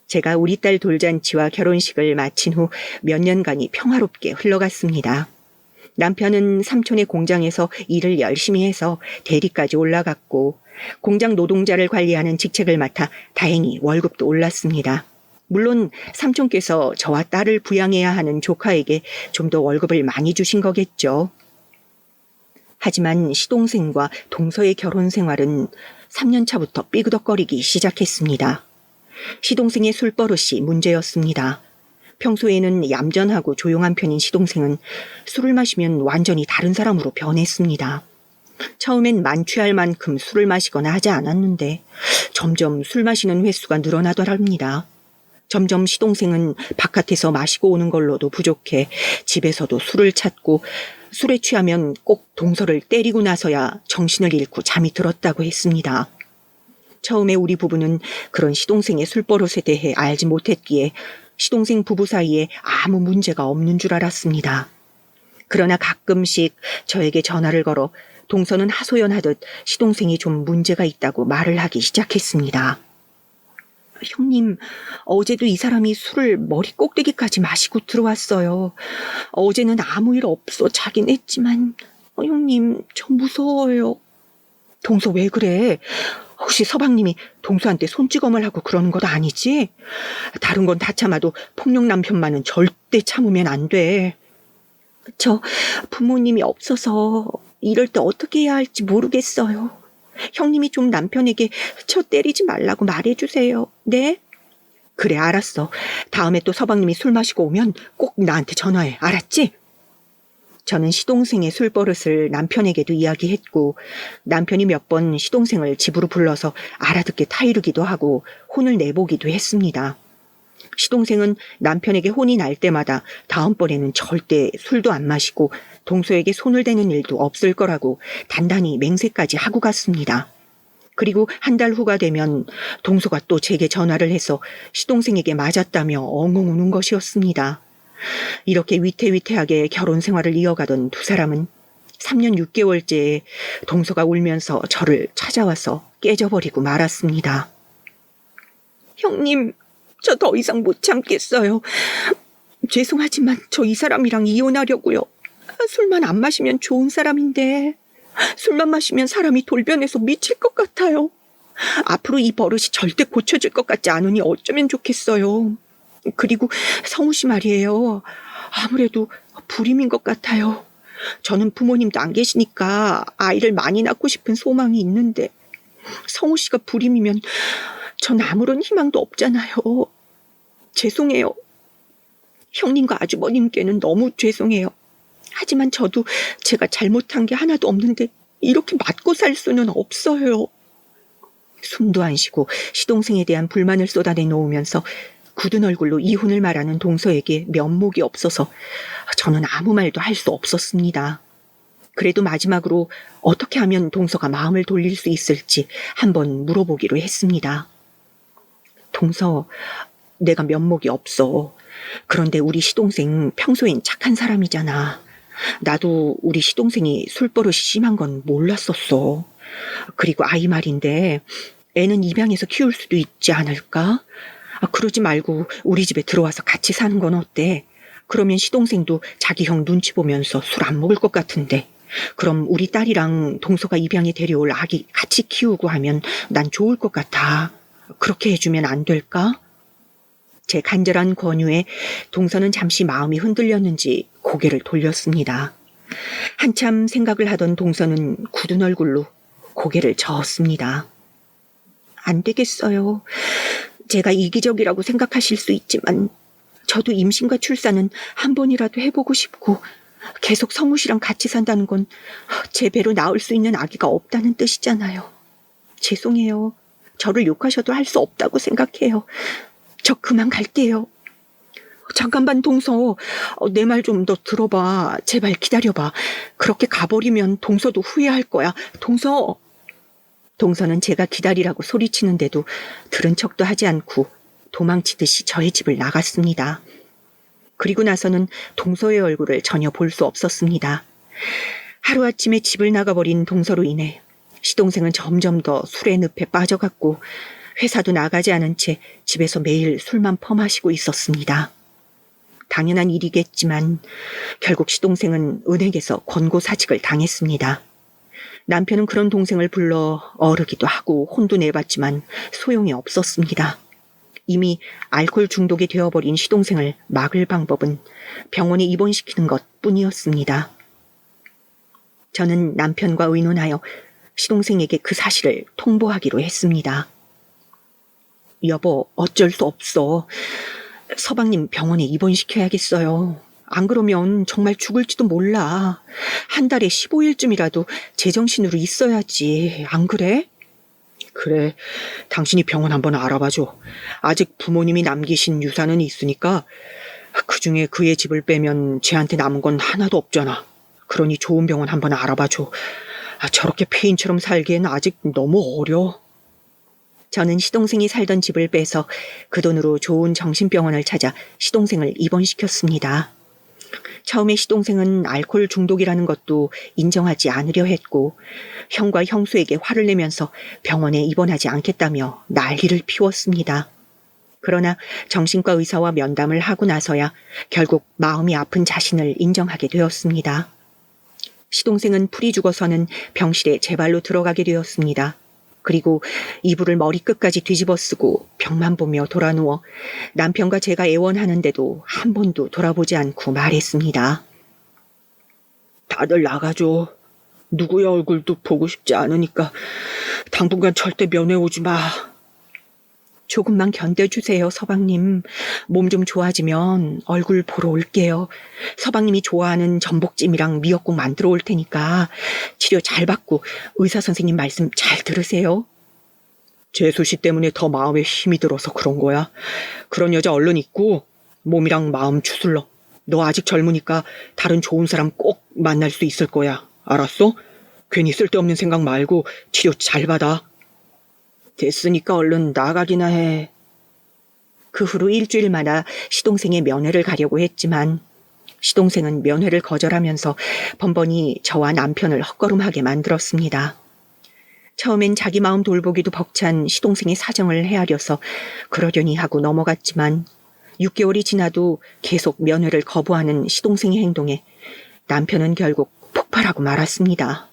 제가 우리 딸 돌잔치와 결혼식을 마친 후 몇 년간이 평화롭게 흘러갔습니다. 남편은 삼촌의 공장에서 일을 열심히 해서 대리까지 올라갔고 공장 노동자를 관리하는 직책을 맡아 다행히 월급도 올랐습니다. 물론 삼촌께서 저와 딸을 부양해야 하는 조카에게 좀 더 월급을 많이 주신 거겠죠. 하지만 시동생과 동서의 결혼 생활은 3년 차부터 삐그덕거리기 시작했습니다. 시동생의 술버릇이 문제였습니다. 평소에는 얌전하고 조용한 편인 시동생은 술을 마시면 완전히 다른 사람으로 변했습니다. 처음엔 만취할 만큼 술을 마시거나 하지 않았는데 점점 술 마시는 횟수가 늘어나더랍니다. 점점 시동생은 바깥에서 마시고 오는 걸로도 부족해 집에서도 술을 찾고 술에 취하면 꼭 동서를 때리고 나서야 정신을 잃고 잠이 들었다고 했습니다. 처음에 우리 부부는 그런 시동생의 술버릇에 대해 알지 못했기에 시동생 부부 사이에 아무 문제가 없는 줄 알았습니다. 그러나 가끔씩 저에게 전화를 걸어 동서는 하소연하듯 시동생이 좀 문제가 있다고 말을 하기 시작했습니다. 형님, 어제도 이 사람이 술을 머리 꼭대기까지 마시고 들어왔어요. 어제는 아무 일 없어 자긴 했지만 형님, 저 무서워요. 동서 왜 그래? 혹시 서방님이 동서한테 손찌검을 하고 그러는 것 아니지? 다른 건 다 참아도 폭력 남편만은 절대 참으면 안 돼. 저 부모님이 없어서 이럴 때 어떻게 해야 할지 모르겠어요. 형님이 좀 남편에게 저 때리지 말라고 말해주세요. 네? 그래, 알았어. 다음에 또 서방님이 술 마시고 오면 꼭 나한테 전화해. 알았지? 저는 시동생의 술버릇을 남편에게도 이야기했고 남편이 몇 번 시동생을 집으로 불러서 알아듣게 타이르기도 하고 혼을 내보기도 했습니다. 시동생은 남편에게 혼이 날 때마다 다음번에는 절대 술도 안 마시고 동서에게 손을 대는 일도 없을 거라고 단단히 맹세까지 하고 갔습니다. 그리고 한 달 후가 되면 동서가 또 제게 전화를 해서 시동생에게 맞았다며 엉엉 우는 것이었습니다. 이렇게 위태위태하게 결혼 생활을 이어가던 두 사람은 3년 6개월째에 동서가 울면서 저를 찾아와서 깨져버리고 말았습니다. 형님, 저 더 이상 못 참겠어요. 죄송하지만 저 이 사람이랑 이혼하려고요. 술만 안 마시면 좋은 사람인데 술만 마시면 사람이 돌변해서 미칠 것 같아요. 앞으로 이 버릇이 절대 고쳐질 것 같지 않으니 어쩌면 좋겠어요. 그리고 성우 씨 말이에요. 아무래도 불임인 것 같아요. 저는 부모님도 안 계시니까 아이를 많이 낳고 싶은 소망이 있는데 성우 씨가 불임이면 전 아무런 희망도 없잖아요. 죄송해요. 형님과 아주버님께는 너무 죄송해요. 하지만 저도 제가 잘못한 게 하나도 없는데 이렇게 맞고 살 수는 없어요. 숨도 안 쉬고 시동생에 대한 불만을 쏟아내 놓으면서 굳은 얼굴로 이혼을 말하는 동서에게 면목이 없어서 저는 아무 말도 할 수 없었습니다. 그래도 마지막으로 어떻게 하면 동서가 마음을 돌릴 수 있을지 한번 물어보기로 했습니다. 동서, 내가 면목이 없어. 그런데 우리 시동생 평소엔 착한 사람이잖아. 나도 우리 시동생이 술버릇이 심한 건 몰랐었어. 그리고 아이 말인데 애는 입양해서 키울 수도 있지 않을까? 그러지 말고 우리 집에 들어와서 같이 사는 건 어때? 그러면 시동생도 자기 형 눈치 보면서 술 안 먹을 것 같은데. 그럼 우리 딸이랑 동서가 입양해 데려올 아기 같이 키우고 하면 난 좋을 것 같아. 그렇게 해주면 안 될까? 제 간절한 권유에 동서는 잠시 마음이 흔들렸는지 고개를 돌렸습니다. 한참 생각을 하던 동서는 굳은 얼굴로 고개를 저었습니다. 안 되겠어요. 제가 이기적이라고 생각하실 수 있지만 저도 임신과 출산은 한 번이라도 해보고 싶고 계속 성우 씨랑 같이 산다는 건 제 배로 낳을 수 있는 아기가 없다는 뜻이잖아요. 죄송해요. 저를 욕하셔도 할 수 없다고 생각해요. 저 그만 갈게요. 잠깐만 동서, 내 말 좀 더 들어봐. 제발 기다려봐. 그렇게 가버리면 동서도 후회할 거야. 동서. 동서는 제가 기다리라고 소리치는데도 들은 척도 하지 않고 도망치듯이 저의 집을 나갔습니다. 그리고 나서는 동서의 얼굴을 전혀 볼 수 없었습니다. 하루아침에 집을 나가버린 동서로 인해 시동생은 점점 더 술의 늪에 빠져갔고 회사도 나가지 않은 채 집에서 매일 술만 퍼마시고 있었습니다. 당연한 일이겠지만 결국 시동생은 은행에서 권고사직을 당했습니다. 남편은 그런 동생을 불러 어르기도 하고 혼도 내봤지만 소용이 없었습니다. 이미 알코올 중독이 되어버린 시동생을 막을 방법은 병원에 입원시키는 것뿐이었습니다. 저는 남편과 의논하여 시동생에게 그 사실을 통보하기로 했습니다. 여보, 어쩔 수 없어. 서방님 병원에 입원시켜야겠어요. 안 그러면 정말 죽을지도 몰라. 한 달에 15일쯤이라도 제정신으로 있어야지. 안 그래? 그래, 당신이 병원 한번 알아봐줘. 아직 부모님이 남기신 유산은 있으니까 그중에 그의 집을 빼면 쟤한테 남은 건 하나도 없잖아. 그러니 좋은 병원 한번 알아봐줘. 저렇게 폐인처럼 살기엔 아직 너무 어려. 저는 시동생이 살던 집을 빼서 그 돈으로 좋은 정신병원을 찾아 시동생을 입원시켰습니다. 처음에 시동생은 알코올 중독이라는 것도 인정하지 않으려 했고 형과 형수에게 화를 내면서 병원에 입원하지 않겠다며 난리를 피웠습니다. 그러나 정신과 의사와 면담을 하고 나서야 결국 마음이 아픈 자신을 인정하게 되었습니다. 시동생은 풀이 죽어서는 병실에 제 발로 들어가게 되었습니다. 그리고 이불을 머리끝까지 뒤집어 쓰고 벽만 보며 돌아누워 남편과 제가 애원하는데도 한 번도 돌아보지 않고 말했습니다. 다들 나가줘. 누구의 얼굴도 보고 싶지 않으니까 당분간 절대 면회 오지 마. 조금만 견뎌주세요, 서방님. 몸 좀 좋아지면 얼굴 보러 올게요. 서방님이 좋아하는 전복찜이랑 미역국 만들어 올 테니까 치료 잘 받고 의사 선생님 말씀 잘 들으세요. 재수 씨 때문에 더 마음에 힘이 들어서 그런 거야. 그런 여자 얼른 있고 몸이랑 마음 추슬러. 너 아직 젊으니까 다른 좋은 사람 꼭 만날 수 있을 거야. 알았어? 괜히 쓸데없는 생각 말고 치료 잘 받아. 됐으니까 얼른 나가기나 해. 그 후로 일주일마다 시동생의 면회를 가려고 했지만 시동생은 면회를 거절하면서 번번이 저와 남편을 헛걸음하게 만들었습니다. 처음엔 자기 마음 돌보기도 벅찬 시동생의 사정을 헤아려서 그러려니 하고 넘어갔지만 6개월이 지나도 계속 면회를 거부하는 시동생의 행동에 남편은 결국 폭발하고 말았습니다.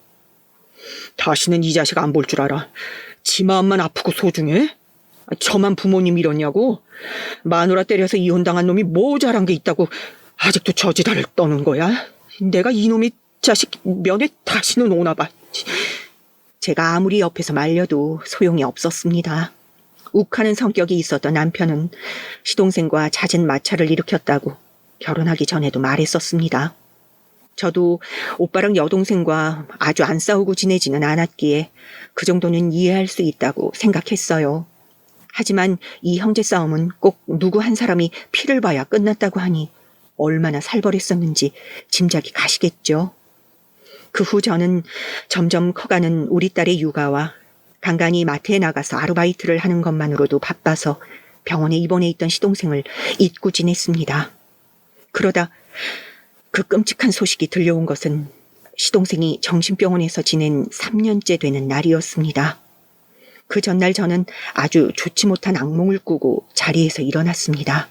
다시는 이 자식 안 볼 줄 알아. 지 마음만 아프고 소중해? 저만 부모님 이러냐고? 마누라 때려서 이혼당한 놈이 뭐 잘한 게 있다고 아직도 저지랄을 떠는 거야? 내가 이놈의 자식 면회 다시는 오나 봐. 제가 아무리 옆에서 말려도 소용이 없었습니다. 욱하는 성격이 있었던 남편은 시동생과 잦은 마찰을 일으켰다고 결혼하기 전에도 말했었습니다. 저도 오빠랑 여동생과 아주 안 싸우고 지내지는 않았기에 그 정도는 이해할 수 있다고 생각했어요. 하지만 이 형제 싸움은 꼭 누구 한 사람이 피를 봐야 끝났다고 하니 얼마나 살벌했었는지 짐작이 가시겠죠. 그 후 저는 점점 커가는 우리 딸의 육아와 간간히 마트에 나가서 아르바이트를 하는 것만으로도 바빠서 병원에 입원해 있던 시동생을 잊고 지냈습니다. 그러다 그 끔찍한 소식이 들려온 것은 시동생이 정신병원에서 지낸 3년째 되는 날이었습니다. 그 전날 저는 아주 좋지 못한 악몽을 꾸고 자리에서 일어났습니다.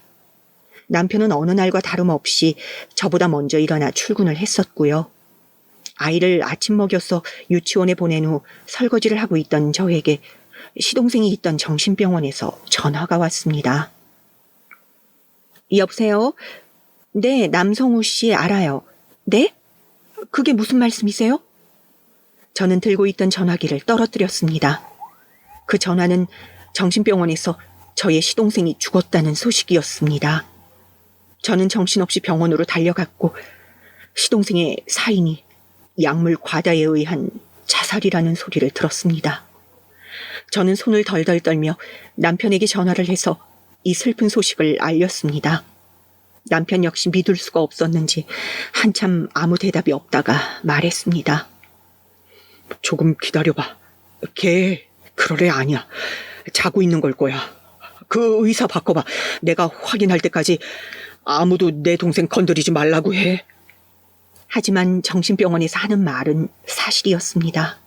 남편은 어느 날과 다름없이 저보다 먼저 일어나 출근을 했었고요. 아이를 아침 먹여서 유치원에 보낸 후 설거지를 하고 있던 저에게 시동생이 있던 정신병원에서 전화가 왔습니다. 여보세요? 네, 남성우 씨 알아요. 네? 그게 무슨 말씀이세요? 저는 들고 있던 전화기를 떨어뜨렸습니다. 그 전화는 정신병원에서 저의 시동생이 죽었다는 소식이었습니다. 저는 정신없이 병원으로 달려갔고 시동생의 사인이 약물 과다에 의한 자살이라는 소리를 들었습니다. 저는 손을 덜덜 떨며 남편에게 전화를 해서 이 슬픈 소식을 알렸습니다. 남편 역시 믿을 수가 없었는지 한참 아무 대답이 없다가 말했습니다. 조금 기다려봐. 걔 그럴 애 아니야. 자고 있는 걸 거야. 그 의사 바꿔봐. 내가 확인할 때까지 아무도 내 동생 건드리지 말라고 해. 하지만 정신병원에서 하는 말은 사실이었습니다.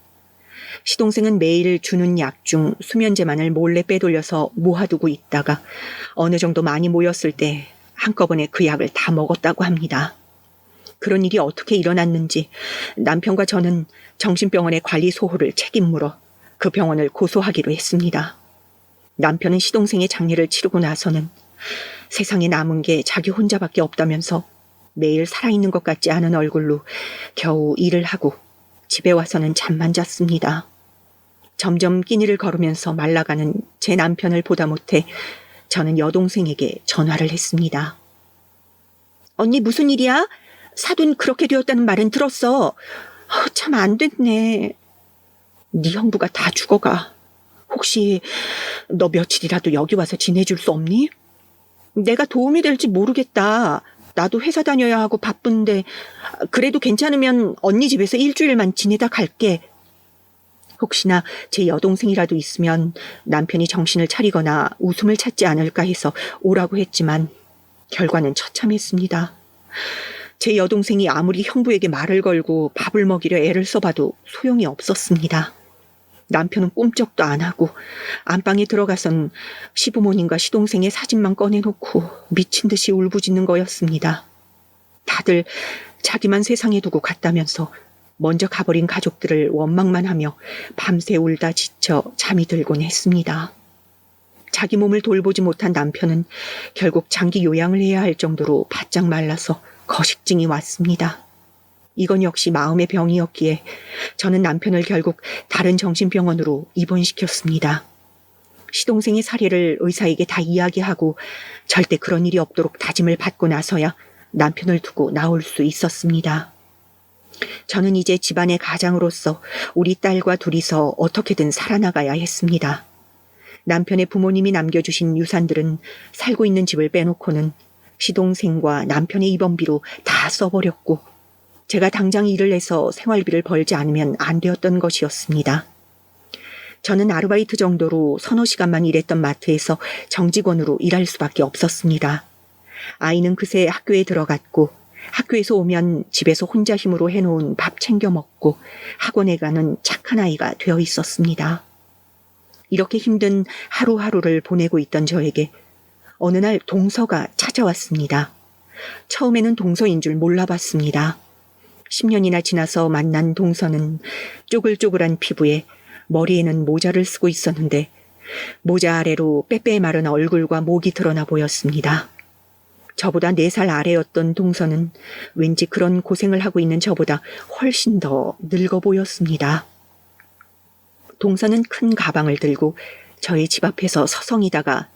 시동생은 매일 주는 약 중 수면제만을 몰래 빼돌려서 모아두고 있다가 어느 정도 많이 모였을 때 한꺼번에 그 약을 다 먹었다고 합니다. 그런 일이 어떻게 일어났는지 남편과 저는 정신병원의 관리 소홀을 책임물어 그 병원을 고소하기로 했습니다. 남편은 시동생의 장례를 치르고 나서는 세상에 남은 게 자기 혼자밖에 없다면서 매일 살아있는 것 같지 않은 얼굴로 겨우 일을 하고 집에 와서는 잠만 잤습니다. 점점 끼니를 걸으면서 말라가는 제 남편을 보다 못해 저는 여동생에게 전화를 했습니다. 언니 무슨 일이야? 사돈 그렇게 되었다는 말은 들었어. 참 안 됐네. 네 형부가 다 죽어가. 혹시 너 며칠이라도 여기 와서 지내줄 수 없니? 내가 도움이 될지 모르겠다. 나도 회사 다녀야 하고 바쁜데 그래도 괜찮으면 언니 집에서 일주일만 지내다 갈게. 혹시나 제 여동생이라도 있으면 남편이 정신을 차리거나 웃음을 찾지 않을까 해서 오라고 했지만 결과는 처참했습니다. 제 여동생이 아무리 형부에게 말을 걸고 밥을 먹이려 애를 써봐도 소용이 없었습니다. 남편은 꿈쩍도 안 하고 안방에 들어가선 시부모님과 시동생의 사진만 꺼내놓고 미친 듯이 울부짖는 거였습니다. 다들 자기만 세상에 두고 갔다면서 먼저 가버린 가족들을 원망만 하며 밤새 울다 지쳐 잠이 들곤 했습니다. 자기 몸을 돌보지 못한 남편은 결국 장기 요양을 해야 할 정도로 바짝 말라서 거식증이 왔습니다. 이건 역시 마음의 병이었기에 저는 남편을 결국 다른 정신병원으로 입원시켰습니다. 시동생의 사례를 의사에게 다 이야기하고 절대 그런 일이 없도록 다짐을 받고 나서야 남편을 두고 나올 수 있었습니다. 저는 이제 집안의 가장으로서 우리 딸과 둘이서 어떻게든 살아나가야 했습니다. 남편의 부모님이 남겨주신 유산들은 살고 있는 집을 빼놓고는 시동생과 남편의 입원비로 다 써버렸고 제가 당장 일을 해서 생활비를 벌지 않으면 안 되었던 것이었습니다. 저는 아르바이트 정도로 서너 시간만 일했던 마트에서 정직원으로 일할 수밖에 없었습니다. 아이는 그새 학교에 들어갔고 학교에서 오면 집에서 혼자 힘으로 해놓은 밥 챙겨 먹고 학원에 가는 착한 아이가 되어 있었습니다. 이렇게 힘든 하루하루를 보내고 있던 저에게 어느 날 동서가 찾아왔습니다. 처음에는 동서인 줄 몰라봤습니다. 10년이나 지나서 만난 동서는 쪼글쪼글한 피부에 머리에는 모자를 쓰고 있었는데 모자 아래로 빼빼 마른 얼굴과 목이 드러나 보였습니다. 저보다 4살 아래였던 동서는 왠지 그런 고생을 하고 있는 저보다 훨씬 더 늙어 보였습니다. 동서는 큰 가방을 들고 저희 집 앞에서 서성이다가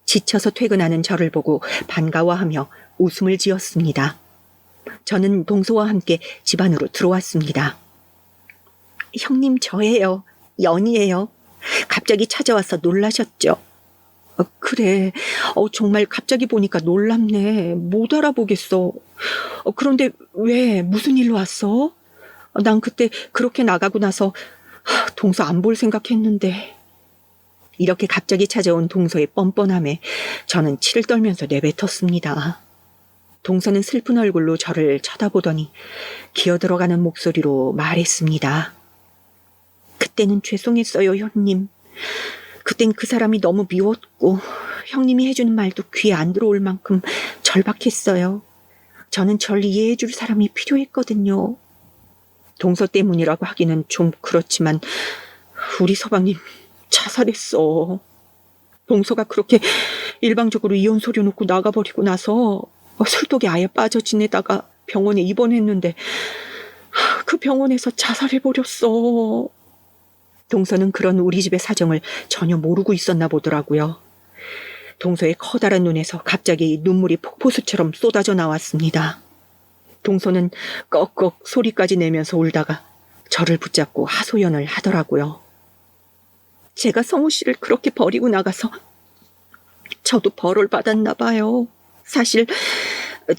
지쳐서 퇴근하는 저를 보고 반가워하며 웃음을 지었습니다. 저는 동서와 함께 집 안으로 들어왔습니다. 형님 저예요. 연희예요. 갑자기 찾아와서 놀라셨죠? 그래. 정말 갑자기 보니까 놀랍네. 못 알아보겠어. 그런데 왜 무슨 일로 왔어? 난 그때 그렇게 나가고 나서 동서 안 볼 생각했는데. 이렇게 갑자기 찾아온 동서의 뻔뻔함에 저는 치를 떨면서 내뱉었습니다. 동서는 슬픈 얼굴로 저를 쳐다보더니 기어들어가는 목소리로 말했습니다. 그때는 죄송했어요, 형님. 그땐 그 사람이 너무 미웠고 형님이 해주는 말도 귀에 안 들어올 만큼 절박했어요. 저는 절 이해해 줄 사람이 필요했거든요. 동서 때문이라고 하기는 좀 그렇지만 우리 서방님 자살했어. 동서가 그렇게 일방적으로 이혼 소리 놓고 나가버리고 나서 술독에 아예 빠져 지내다가 병원에 입원했는데 그 병원에서 자살해버렸어. 동서는 그런 우리 집의 사정을 전혀 모르고 있었나 보더라고요. 동서의 커다란 눈에서 갑자기 눈물이 폭포수처럼 쏟아져 나왔습니다. 동서는 꺽꺽 소리까지 내면서 울다가 저를 붙잡고 하소연을 하더라고요. 제가 성우 씨를 그렇게 버리고 나가서 저도 벌을 받았나 봐요. 사실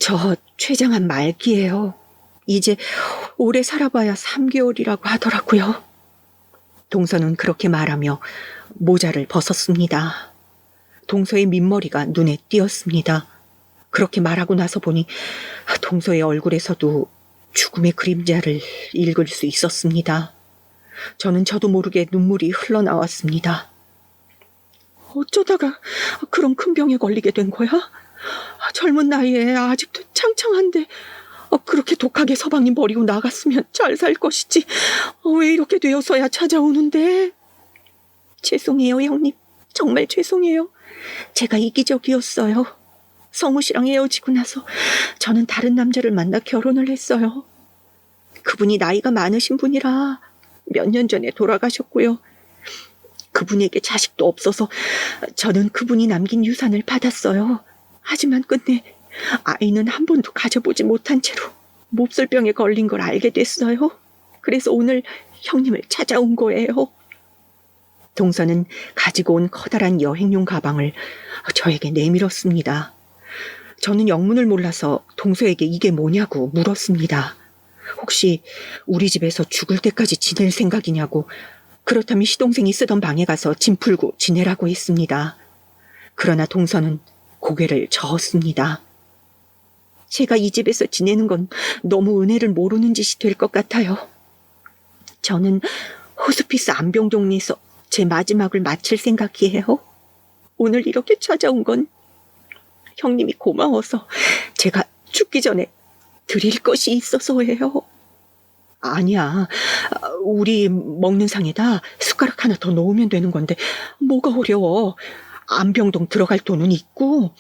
저 췌장암 말기예요. 이제 오래 살아봐야 3개월이라고 하더라고요. 동서는 그렇게 말하며 모자를 벗었습니다. 동서의 민머리가 눈에 띄었습니다. 그렇게 말하고 나서 보니 동서의 얼굴에서도 죽음의 그림자를 읽을 수 있었습니다. 저는 저도 모르게 눈물이 흘러나왔습니다. 어쩌다가 그런 큰 병에 걸리게 된 거야? 젊은 나이에 아직도 창창한데 그렇게 독하게 서방님 버리고 나갔으면 잘 살 것이지. 왜 이렇게 되어서야 찾아오는데? 죄송해요, 형님. 정말 죄송해요. 제가 이기적이었어요. 성우 씨랑 헤어지고 나서 저는 다른 남자를 만나 결혼을 했어요. 그분이 나이가 많으신 분이라 몇 년 전에 돌아가셨고요. 그분에게 자식도 없어서 저는 그분이 남긴 유산을 받았어요. 하지만 끝내 아이는 한 번도 가져보지 못한 채로 몹쓸병에 걸린 걸 알게 됐어요. 그래서 오늘 형님을 찾아온 거예요. 동서는 가지고 온 커다란 여행용 가방을 저에게 내밀었습니다. 저는 영문을 몰라서 동서에게 이게 뭐냐고 물었습니다. 혹시 우리 집에서 죽을 때까지 지낼 생각이냐고 그렇다면 시동생이 쓰던 방에 가서 짐 풀고 지내라고 했습니다. 그러나 동서는 고개를 저었습니다. 제가 이 집에서 지내는 건 너무 은혜를 모르는 짓이 될 것 같아요. 저는 호스피스 안병동리에서 제 마지막을 마칠 생각이에요. 오늘 이렇게 찾아온 건 형님이 고마워서 제가 죽기 전에 드릴 것이 있어서예요. 아니야, 우리 먹는 상에다 숟가락 하나 더 넣으면 되는 건데 뭐가 어려워. 안병동 들어갈 돈은 있고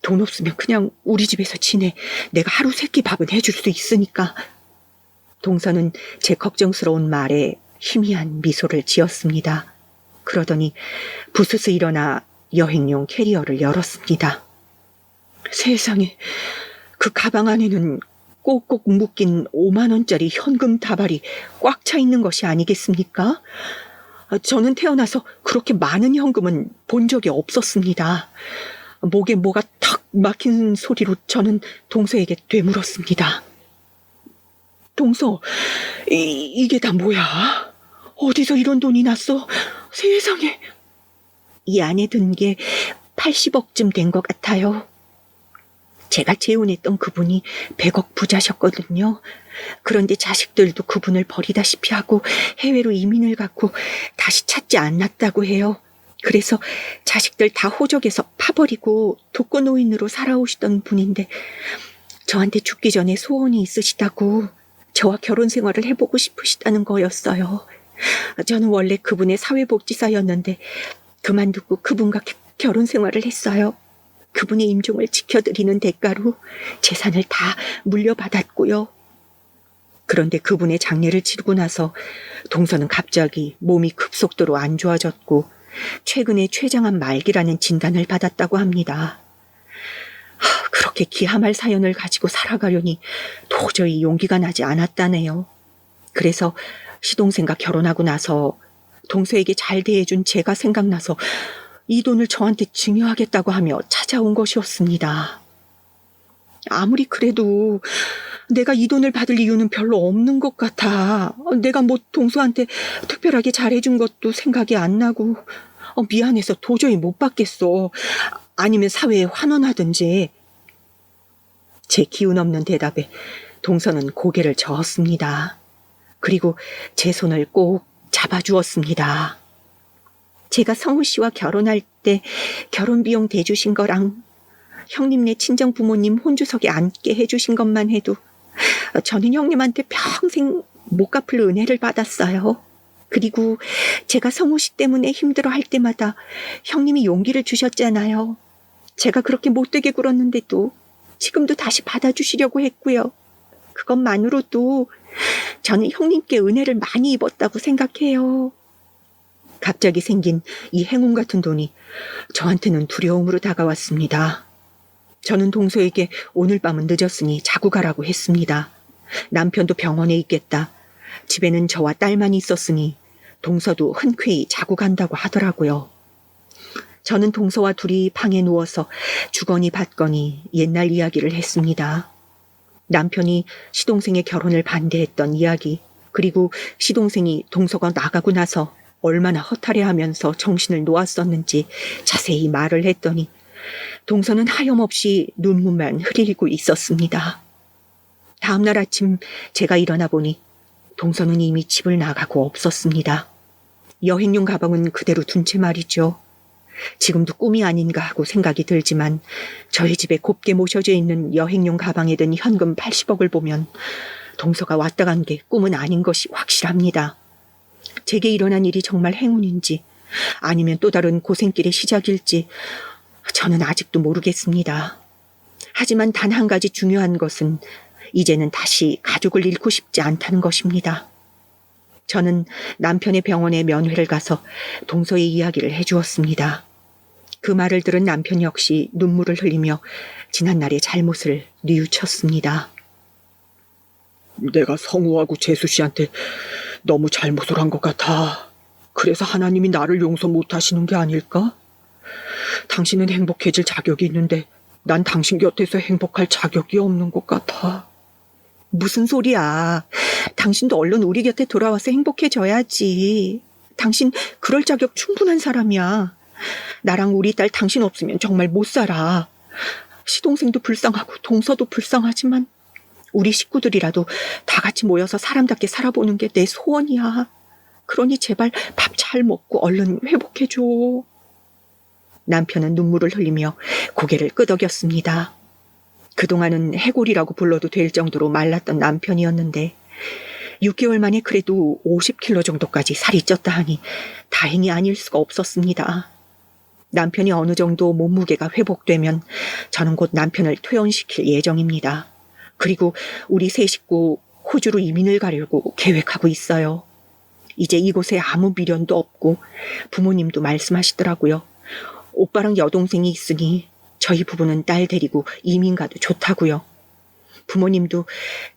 돈 없으면 그냥 우리 집에서 지내. 내가 하루 세 끼 밥은 해줄 수 있으니까. 동서는 제 걱정스러운 말에 희미한 미소를 지었습니다. 그러더니 부스스 일어나 여행용 캐리어를 열었습니다. 세상에, 그 가방 안에는 꼭꼭 묶인 5만 원짜리 현금 다발이 꽉 차 있는 것이 아니겠습니까? 저는 태어나서 그렇게 많은 현금은 본 적이 없었습니다. 목에 뭐가 턱 막힌 소리로 저는 동서에게 되물었습니다. 동서, 이게 다 뭐야? 어디서 이런 돈이 났어? 세상에. 이 안에 든 게 80억쯤 된 것 같아요. 제가 재혼했던 그분이 100억 부자셨거든요. 그런데 자식들도 그분을 버리다시피 하고 해외로 이민을 갔고 다시 찾지 않았다고 해요. 그래서 자식들 다 호적에서 파버리고 독거노인으로 살아오시던 분인데 저한테 죽기 전에 소원이 있으시다고 저와 결혼 생활을 해보고 싶으시다는 거였어요. 저는 원래 그분의 사회복지사였는데 그만두고 그분과 결혼 생활을 했어요. 그분의 임종을 지켜드리는 대가로 재산을 다 물려받았고요. 그런데 그분의 장례를 치르고 나서 동서는 갑자기 몸이 급속도로 안 좋아졌고 최근에 췌장암 말기라는 진단을 받았다고 합니다. 그렇게 기함할 사연을 가지고 살아가려니 도저히 용기가 나지 않았다네요. 그래서 시동생과 결혼하고 나서 동서에게 잘 대해준 제가 생각나서 이 돈을 저한테 증여하겠다고 하며 찾아온 것이었습니다. 아무리 그래도 내가 이 돈을 받을 이유는 별로 없는 것 같아. 내가 뭐 동서한테 특별하게 잘해준 것도 생각이 안 나고 미안해서 도저히 못 받겠어. 아니면 사회에 환원하든지. 제 기운 없는 대답에 동서는 고개를 저었습니다. 그리고 제 손을 꼭 잡아주었습니다. 제가 성우 씨와 결혼할 때 결혼 비용 대주신 거랑 형님네 친정 부모님 혼주석에 앉게 해주신 것만 해도 저는 형님한테 평생 못 갚을 은혜를 받았어요. 그리고 제가 성우 씨 때문에 힘들어할 때마다 형님이 용기를 주셨잖아요. 제가 그렇게 못되게 굴었는데도 지금도 다시 받아주시려고 했고요. 그것만으로도 저는 형님께 은혜를 많이 입었다고 생각해요. 갑자기 생긴 이 행운 같은 돈이 저한테는 두려움으로 다가왔습니다. 저는 동서에게 오늘 밤은 늦었으니 자고 가라고 했습니다. 남편도 병원에 있겠다. 집에는 저와 딸만 있었으니 동서도 흔쾌히 자고 간다고 하더라고요. 저는 동서와 둘이 방에 누워서 주거니 받거니 옛날 이야기를 했습니다. 남편이 시동생의 결혼을 반대했던 이야기, 그리고 시동생이 동서가 나가고 나서 얼마나 허탈해하면서 정신을 놓았었는지 자세히 말을 했더니 동서는 하염없이 눈물만 흘리고 있었습니다. 다음날 아침 제가 일어나 보니 동서는 이미 집을 나가고 없었습니다. 여행용 가방은 그대로 둔 채 말이죠. 지금도 꿈이 아닌가 하고 생각이 들지만 저희 집에 곱게 모셔져 있는 여행용 가방에 든 현금 80억을 보면 동서가 왔다 간 게 꿈은 아닌 것이 확실합니다. 제게 일어난 일이 정말 행운인지 아니면 또 다른 고생길의 시작일지 저는 아직도 모르겠습니다. 하지만 단 한 가지 중요한 것은 이제는 다시 가족을 잃고 싶지 않다는 것입니다. 저는 남편의 병원에 면회를 가서 동서의 이야기를 해주었습니다. 그 말을 들은 남편 역시 눈물을 흘리며 지난날의 잘못을 뉘우쳤습니다. 내가 성우하고 재수 씨한테 너무 잘못을 한 것 같아. 그래서 하나님이 나를 용서 못 하시는 게 아닐까? 당신은 행복해질 자격이 있는데 난 당신 곁에서 행복할 자격이 없는 것 같아. 무슨 소리야. 당신도 얼른 우리 곁에 돌아와서 행복해져야지. 당신 그럴 자격 충분한 사람이야. 나랑 우리 딸 당신 없으면 정말 못 살아. 시동생도 불쌍하고 동서도 불쌍하지만 우리 식구들이라도 다 같이 모여서 사람답게 살아보는 게 내 소원이야. 그러니 제발 밥 잘 먹고 얼른 회복해줘. 남편은 눈물을 흘리며 고개를 끄덕였습니다. 그동안은 해골이라고 불러도 될 정도로 말랐던 남편이었는데 6개월 만에 그래도 50kg 정도까지 살이 쪘다 하니 다행이 아닐 수가 없었습니다. 남편이 어느 정도 몸무게가 회복되면 저는 곧 남편을 퇴원시킬 예정입니다. 그리고 우리 세 식구 호주로 이민을 가려고 계획하고 있어요. 이제 이곳에 아무 미련도 없고 부모님도 말씀하시더라고요. 오빠랑 여동생이 있으니 저희 부부는 딸 데리고 이민 가도 좋다고요. 부모님도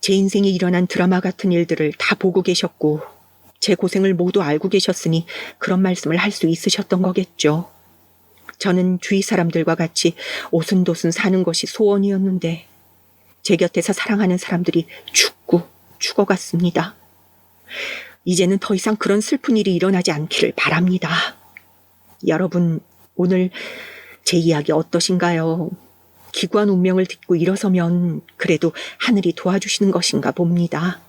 제 인생에 일어난 드라마 같은 일들을 다 보고 계셨고 제 고생을 모두 알고 계셨으니 그런 말씀을 할 수 있으셨던 거겠죠. 저는 주위 사람들과 같이 오순도순 사는 것이 소원이었는데 제 곁에서 사랑하는 사람들이 죽어갔습니다. 이제는 더 이상 그런 슬픈 일이 일어나지 않기를 바랍니다. 여러분, 오늘 제 이야기 어떠신가요? 기구한 운명을 딛고 일어서면 그래도 하늘이 도와주시는 것인가 봅니다.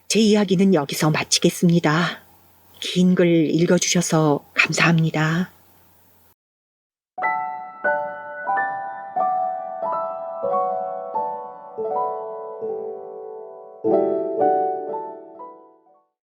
제 이야기는 여기서 마치겠습니다. 긴 글 읽어주셔서 감사합니다.